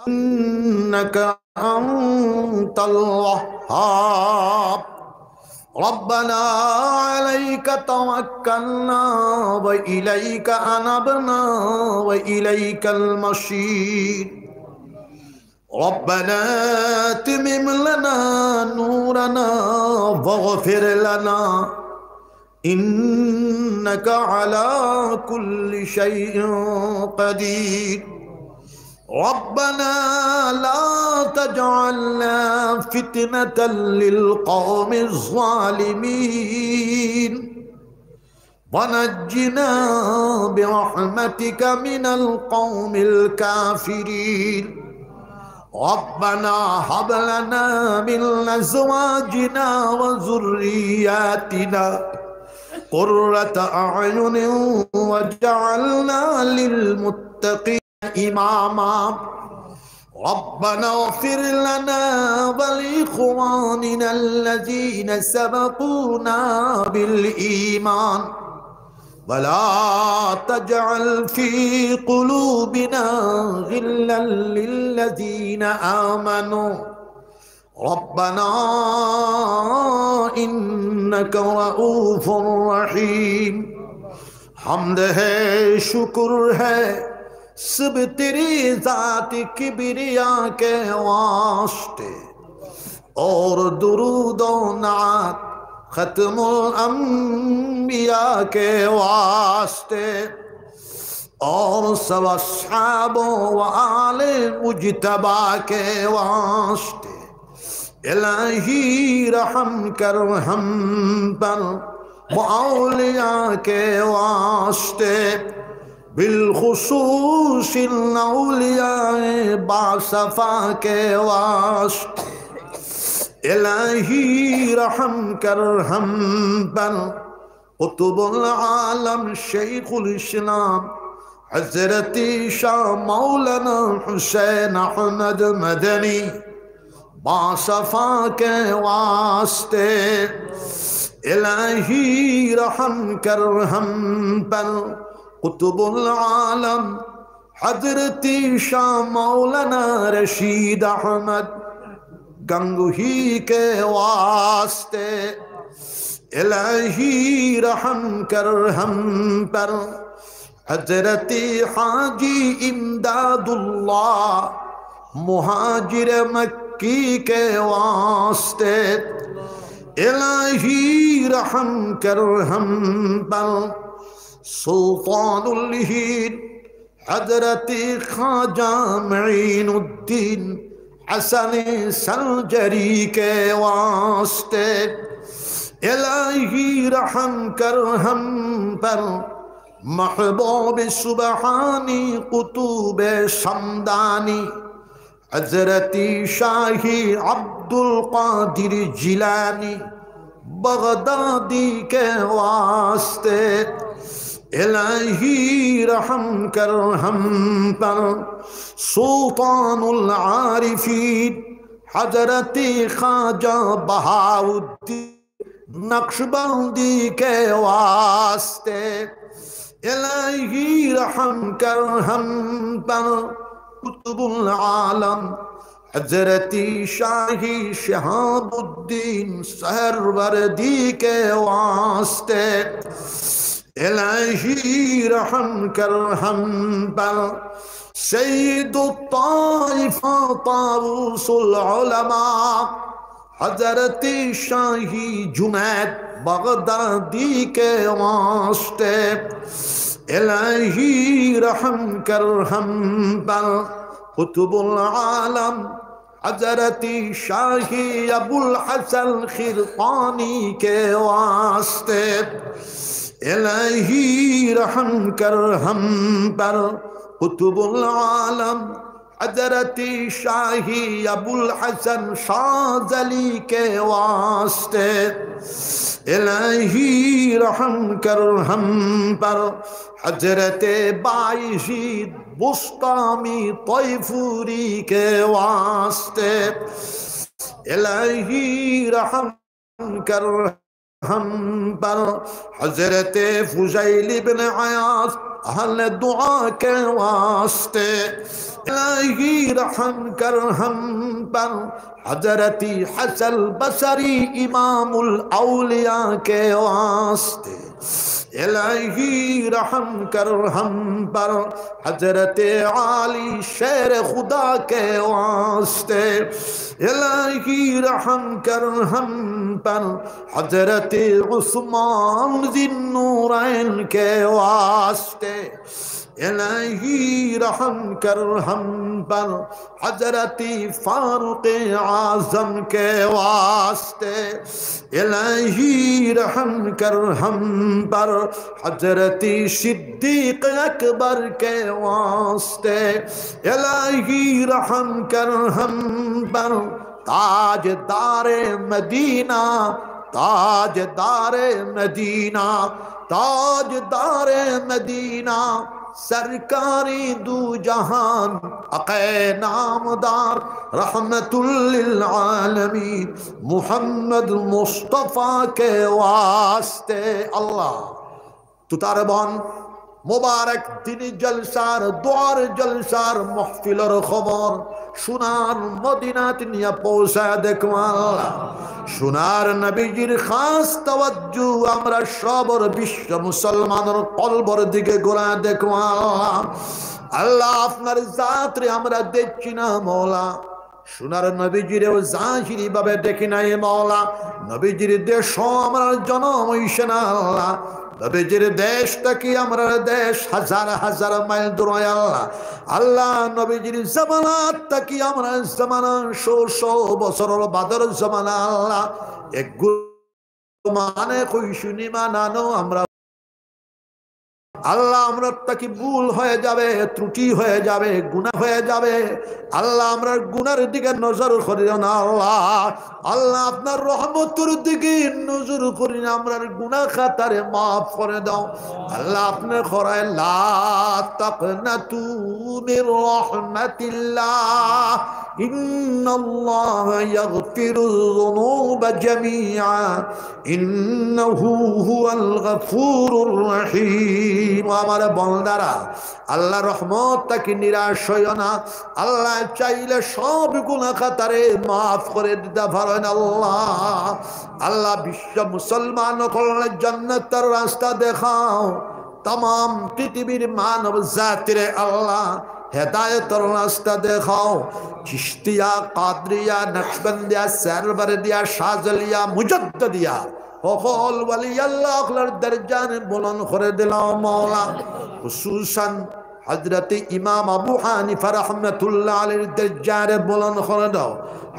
إنك أنت الوهاب. ربنا عليك توكلنا وإليك أنبنا وإليك المصير. ربنا اتمم لنا نورنا واغفر لنا إنك على كل شيء قدير. ربنا لا تجعلنا فتنة للقوم الظالمين ونجنا برحمتك من القوم الكافرين. ربنا هب لنا من أزواجنا وذرياتنا قرة أعين واجعلنا للمتقين إماما. ربنا اغفر لنا ولإخواننا الذين سبقونا بالإيمان ولا تجعل في قلوبنا غلا للذين آمنوا ربنا إنك رؤوف رحيم. हमद है शुक्र है सब तेरी जात किबरिया के वास्ते और दुरूद और नात खत्मुल अंबिया के वास्ते और सब अस्हाबो व आले मुजतबा के वास्ते इलाही रहम कर हम पर व औलिया के वास्ते बिलखुसूस औलिया बासफा के वास्ते इलाही रहम कर हम पर कुतुबुल आलम शेखुल इस्लाम हजरत शाह मौलाना हुसैन अहमद मदनी बासफा के वास्ते इलाही रहम कर हम पर कुतुबुल आलम हजरत शाह मौलाना रशीद अहमद गंगोही के वास्ते इलाही रहम कर हम पर हजरत हाजी इमदादुल्लाह मुहाजिर मक्की के वास्ते इलाही रहम कर हम पर सुल्तानुल हिंद हजरत ख्वाजा मुईनुद्दीन हसन सलजरी के वास्ते इलाही रहम कर हम पर महबूब सुबहानी कुतुब समदानी हजरती शाही अब्दुल कादिर जिलानी बगदादी के वास्ते इलाही रहम कर हम पर सुल्तानुल आरिफीन हजरती ख्वाजा बहाउद्दीन नक्शबंदी के वास्ते इलाही रहम कर हम पर कुतुबुल आलम हजरती शाही शहाबुद्दीन सहरवर्दी के वास्ते इलाही रहम कर हम पर सय्यदुत ताइफा ताऊसुल उलमा हजरती शाही जुनैद बगदादी के वास्ते इलाही रहम कर हम पर कुतुबुल आलम हजरती शाही अबुल हसन खिरपानी के वास्ते इलाही रहम कर हम पर कुतुबुल आलम हजरती शाही अबुल हसन शाज़ली के वास्ते इलाही रहम कर हम पर हजरत बायजीद बुस्तामी तैफूरी के वास्ते इलाही रहम कर हम पर हजरत फुज़ैल इब्न अयाज़ अहल दुआ के वास्ते इलाही रहम कर हम पर हजरती हसन बसरी इमामुल औलिया के वास्ते इलाही रहम कर हम पर हजरत आली शेर खुदा के वास्ते इलाही रहम कर हम पर हजरत उस्मान ज़िन्नूरैन के वास्ते इलाही रहम कर हम पर हजरती फारूक आज़म के वास्ते इलाही रहम कर हम पर हजरती सिद्दीक अकबर के वास्ते इलाही रहम कर हम पर ताजदारे मदीना ताजदारे मदीना ताजदारे मदीना सरकारी दू जहान अक़े नामदार रहमतुल लिल आलमीन मुहम्मद मुस्तफ़ा के वास्ते अल्लाह तुतारे बन মুবারক দিনী জলসার দোয়ার জলসার মাহফিলের খবর সোনার মদিনাত নিয়ে পৌঁছায় দেখো আল্লাহ। সোনার নবীজির খাস তাওয়াজ্জু আমরা সবর বিশ্ব মুসলমানের কলবর দিকে গোলা দেখো আল্লাহ। আল্লাহ আপনার জাতরে আমরা দেখছি না মওলা, সোনার নবীজিরেও জাহিরি ভাবে দেখি নাই মওলা। নবীজির দেশ আমার জনম হইছে না আল্লাহ, নবীজির দেশটা কি আমরা দেশ হাজার হাজার মাইল দূরে আল্লাহ। আল্লাহ নবীজির জামানাতটা কি আমরা জামানা 100 বছরের বাদর জামানা আল্লাহ। এক মানে কই শুনি মানানো আমরা আল্লাহ, আমরা তাকে ভুল হয়ে যাবে, ত্রুটি হয়ে যাবে, গুনাহ হয়ে যাবে আল্লাহ। আমরা গুনার দিকে নজর করি না আল্লাহ। আল্লাহ আপনার রহমতের দিকে নজর করি না, আমরা গুনাহ খাতারে মাফ করে দাও আল্লাহ। আপনি খরায় লা তাকনাতু মির রাহমাতিল্লাহ ইন্নাল্লাহা ইয়াগফিরুয যুনুবা জামিআ ইন্নাহু হুয়াল গফুরুর রহিম। আমার বন্দারা আল্লাহ রহমত তাকে নিরাশ হইও না আল্লাহ, চাইলে সব গুনাহ খাতারে মাফ করে দিতে পারেন আল্লাহ। আল্লাহ বিশ্ব মুসলমান করলে জান্নাতের রাস্তা দেখাও, তাম পৃথিবীর মানব জাতিরে আল্লাহ হেদায়েতের রাস্তা দেখাও। চিশতিয়া, কাদরিয়া, নকশবন্দিয়া, সারবারদিয়া, শাজলিয়া, মুজাদ্দিদিয়া সকল ওয়ালি আল্লাহর দরজানে বুলন্দ করে দিলাম মাওলা। খুসুসান হযরত ইমাম আবু হানিফা রাহমাতুল্লাহ আলাইহির দরজারে বুলন্দ করে দাও,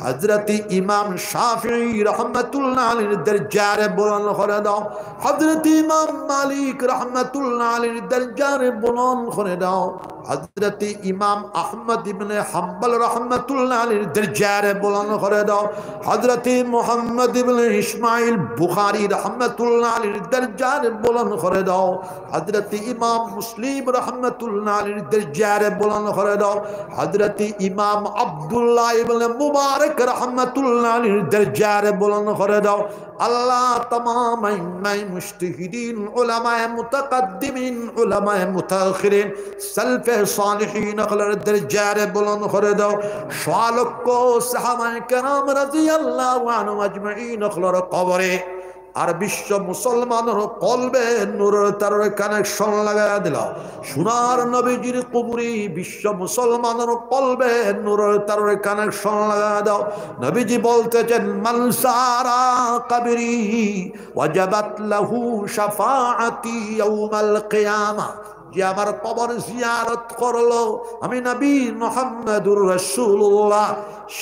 হযরত ইমাম শাফিঈ রাহমাতুল্লাহ আলাইহির দরজারে বুলন্দ করে দাও, হযরত ইমাম মালিক রাহমাতুল্লাহ আলাইহির দরজারে বুলন্দ করে দাও, হযরত ইমাম আহমদ ইবনে হাম্বল রাহমাতুল্লাহ আলাইহির দরজারে বুলন্দ করে দাও, হযরত মুহাম্মদ ইবনে ইসমাইল বুখারী রাহমাতুল্লাহ আলাইহির দরজারে বুলন্দ করে দাও, হযরত ইমাম মুসলিম রাহমাতুল্লাহ আলাইহির দরজারে বুলন্দ করে দাও, হযরত ইমাম আব্দুল্লাহ ইবনে মুবারক রাহমাতুল্লাহ আলাইহির দরজারে বুলন্দ করে দাও আল্লাহ। तमाम মুজতাহিদিন, উলামায়ে মুতাকাদ্দিমিন, উলামায়ে মুতাআখিরিন, সালফে সালিহিন আখলার দরজারে বুলন্দ করে দাও। শালক্য সাহাবায়ে কেরাম রাদিয়াল্লাহু আনহুম আজমাইন আখলার কবরে আর বিশ্ব মুসলমানের কলবে নূরের তারের কানেকশন লাগায়া দিলাও। সোনার নবীজির কবরে বিশ্ব মুসলমানের কলবে নূরের তারের কানেকশন লাগায়া দাও। নবীজি বলতেছেন মান সারা কবরি ওয়াজাবাত লাহু শাফাআতি ইয়াউমাল কিয়ামা, যে আমার কবর জিয়ারত করলো আমি নবী মুহাম্মদুর রাসূলুল্লাহ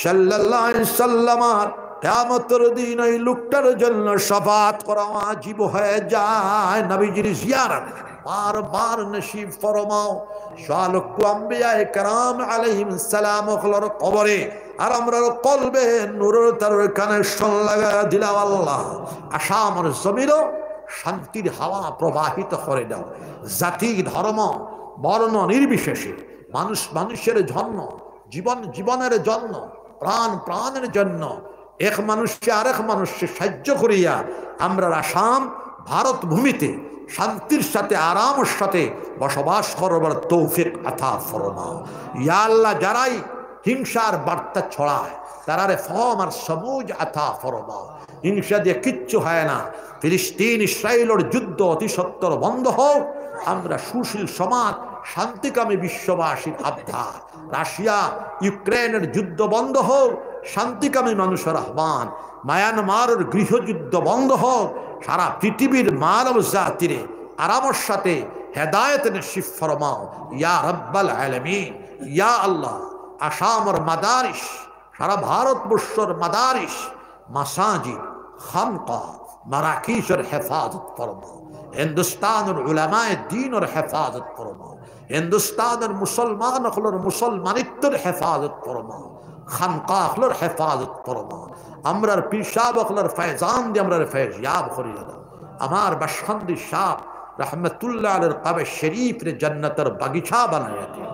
সাল্লাল্লাহু আলাইহি সাল্লাম, কিয়ামতের দিন এই লোকটার জন্য শাফাত করা ওয়াজিব হয়ে যায়। নবীজির জিয়ারত বারবার নসিব ফরমাও। শালক্য আম্বিয়ায়ে কেরাম আলাইহিস সালাম হলোর কবরে আর আমরা কলবে নূরের তারের কানেকশন লাগা দিলাম আল্লাহ। আসামের জমিনও শান্তির হাওয়া প্রবাহিত করে দাও। জাতি, ধর্ম, বর্ণ নির্বিশেষে মানুষ মানুষের জন্য, জীবন জীবনের জন্য, প্রাণ প্রাণের জন্য এক মানুষকে আরেক মানুষকে সাহায্য করিয়া আমরা আসাম ভারত ভূমিতে শান্তির সাথে আরামের সাথে বসবাস করবার তৌফিক আতা ফরমাও। ইয়া আল্লাহ, যারাই হিংসার বার্তা ছড়ায় তারারে ফম আর সবুজ আতা ফরমাও। হিংসা দিয়ে কিচ্ছু হয় না। ফিলিস্তিন ইসরায়েলের যুদ্ধ অতি সত্বর বন্ধ হোক। আমরা সুশীল সমাজ, শান্তিকামী বিশ্ববাসীর আবদার। রাশিয়া ইউক্রেনের যুদ্ধ বন্ধ হোক, শান্তিকামী মানুষের আহ্বান। মায়ানমারের গৃহযুদ্ধ বন্ধ হোক, সারা পৃথিবীর মানব জাতিরে আরামের সাথে হেদায়েত নসিব ফরমাও ইয়া রব্বাল আলামিন। ইয়া আল্লাহ, আসামের মাদারিস, সারা ভারতবর্ষের মাদারিস, মাসাজিদ, খানকা, মারাকিজের হেফাজত ফরমাও। হিন্দুস্তানের উলামায়ে দ্বীনের হেফাজত ফরমাও। হিন্দুস্তানের মুসলমান হলোর মুসলমানিত্বের হেফাজত ফরমাও। খানকা হলোর হেফাজত ফরমাও। আমরার পীর সাহেব হলোর ফয়জান দিয়ে আমরা ফয়জিয়াব করিয়া দাও। আমার বাসখান্দি সাহ রহমতুল্লাহ আলাইহির কবর শরীফ রে জান্নাতের বাগিচা বানায়া দিও।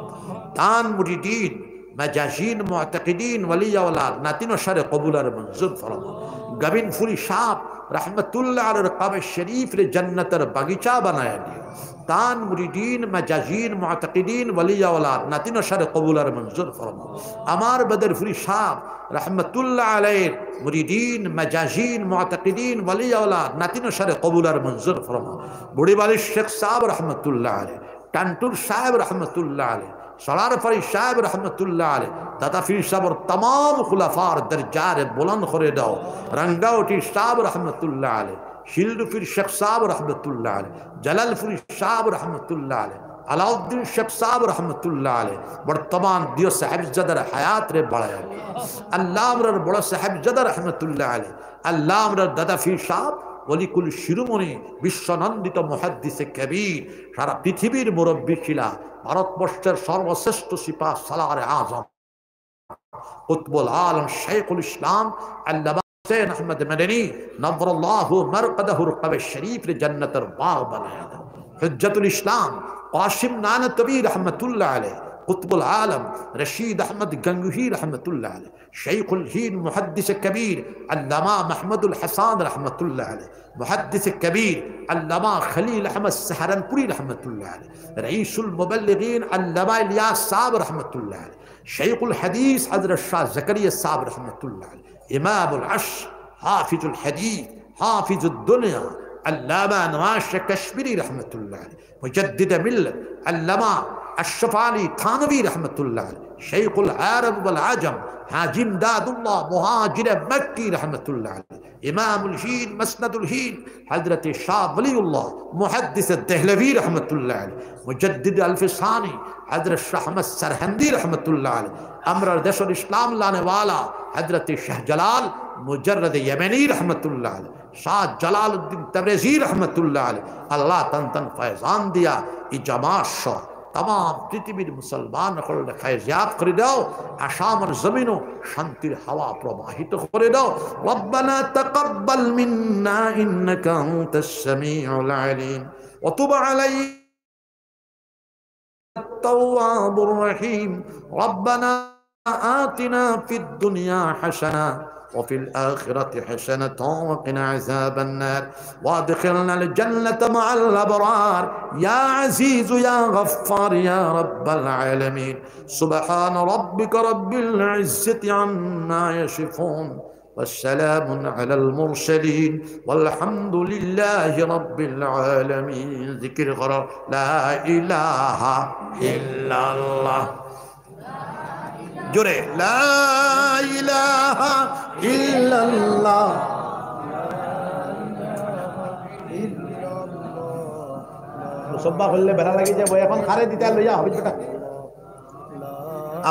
দান মুরিদিন, মাজাজিন, মুতাকিদিন, ওয়ালি আওলাদ নাতিন শারে কবুল আর মঞ্জুর ফরমাও। গাবিনফুলি সাপ रहमतुल्लाह अलैहि काबे शरीफ रे जन्नतर बागीचा बनाया दिया तान मुरीदीन मजाजीन मुअतकिदीन वलिया औलाद नातिन शर कबूल और मंजूर फरमा अमार बदरफुली साहब रहमतुल्लाह अलैहि मुरीदीन मजाजीन मुअतकिदीन वलिया औलाद नातिन शर कबूल और मंजूर फरमा बूढ़ी वाली शेख साहब रहमतुल्लाह अलैहि टंटुर साहब रहमतुल्लाह अलैहि सलार फरी साहब रहमतुल्लाह अलैहि दादा फिर साहब और तमाम खुलाफार दर्जार बुलंद करे दाओ रंगावटी साहब रहमतुल्लाह अलैहि शिल्ड फिर शेख साहब रहमतुल्लाह अलैहि जलाल फिर साहब रहमतुल्लाह अलैहि अलाउद्दीन शेख साहब रहमतुल्लाह अलैहि वर्तमान दियो साहिबजादा हयात रे बढ़ाया अल्लाह अमर बड़ा साहिबजादा रहमतुल्लाह अलैहि अल्लाह अमर दादा फिर साहब वलिकुल शिरोमणि विश्वनंदित मुहद्दिसे कबीर सारा पृथिवीर मुरब्बी छिला भारतवर्षेर सर्वश्रेष्ठ सिपा सालार आजम कुतुबुल आलम शेखुल इस्लाम अल्लामा हुसैन अहमद मदनी नव्वरल्लाहु मरकदहुर कबे शरीफ रे जन्नतर बाग बनाया था हुज्जतुल इस्लाम कासिम नानतवी रहमतुल्लाह अलैहि कुतुबुल आलम रशीद अहमद गंगोही रहमतुल्लाह अलैहि शेखुल हिंद मुहद्दिस कबीर अल्लामा महमूदुल हसन रहमतुल्लाह अलैहि मुहद्दिस कबीर अल्लामा खलील अहमद सहारनपुरी रहमतुल्लाह अलैहि रईसुल मुबल्लिगीन अल्लामा इलियास साहब रहमतुल्लाह अलैहि शेखुल हदीस हजरत शाह ज़करिया साहब रहमतुल्लाह अलैहि इमामुल अश्र हाफिजुल हदीस हाफिजुद दुनिया अल्लामा नवाज कश्मीरी रहमतुल्लाह अलैहि मुजद्दिद मिल्लत अल्लामा अशरफ अली थानवी रहमतुल्लाह अलैहि शेखुल अरब वल अजम हाजी इमदादुल्लाह मुहाजिर मक्की रहमतुल्लाह अलैहि इमामुल हिंद मसनदुल हिंद हजरत शाह वलीउल्लाह मुहद्दिस दहलवी रहमतुल्लाह अलैहि मुजद्दिद अल्फसानी हजरत शाह अहमद सरहंदी रहमतुल्लाह अलैहि अमर दशुल इस्लाम लाने वाला हजरत शाह जलाल मुजर्रद यमनी रहमतुल्लाह अलैहि शाह जलालुद्दीन तबरेज़ी रहमतुल्लाह अलैहि अल्लाह तन तन फैजान दिया इजमात शो तमाम पृथिवीर मुसलमान फैज़याब कर दाओ आसाम और जमीनों शांतिर हवा प्रवाहित कर दाओ रब्बना तक़ब्बल मिन्ना इन्नका अंतस समीउल अलीम व तुब अलैना तव्वाबुर रहीम रब्बना आतिना फिद दुनिया हसना وفي الآخرة حسنة وقنا عذاب النار وادخلنا الجنة مع الأبرار يا عزيز يا غفار يا رب العالمين سبحان ربك رب العزة عما يصفون والسلام على المرسلين والحمد لله رب العالمين ذكر غرر لا إله إلا الله जोरे ला इलाहा इल्लल्लाह मुसब्बा করলে বেলা লাগি যাব এখন খারে দিতে লইয়া হবে বেটা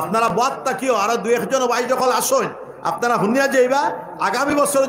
আপনারা বাত তাকিও আর দুই একজন ভাই যখন আসেন আপনারা হুনিয়া যাইবা আগামী বছর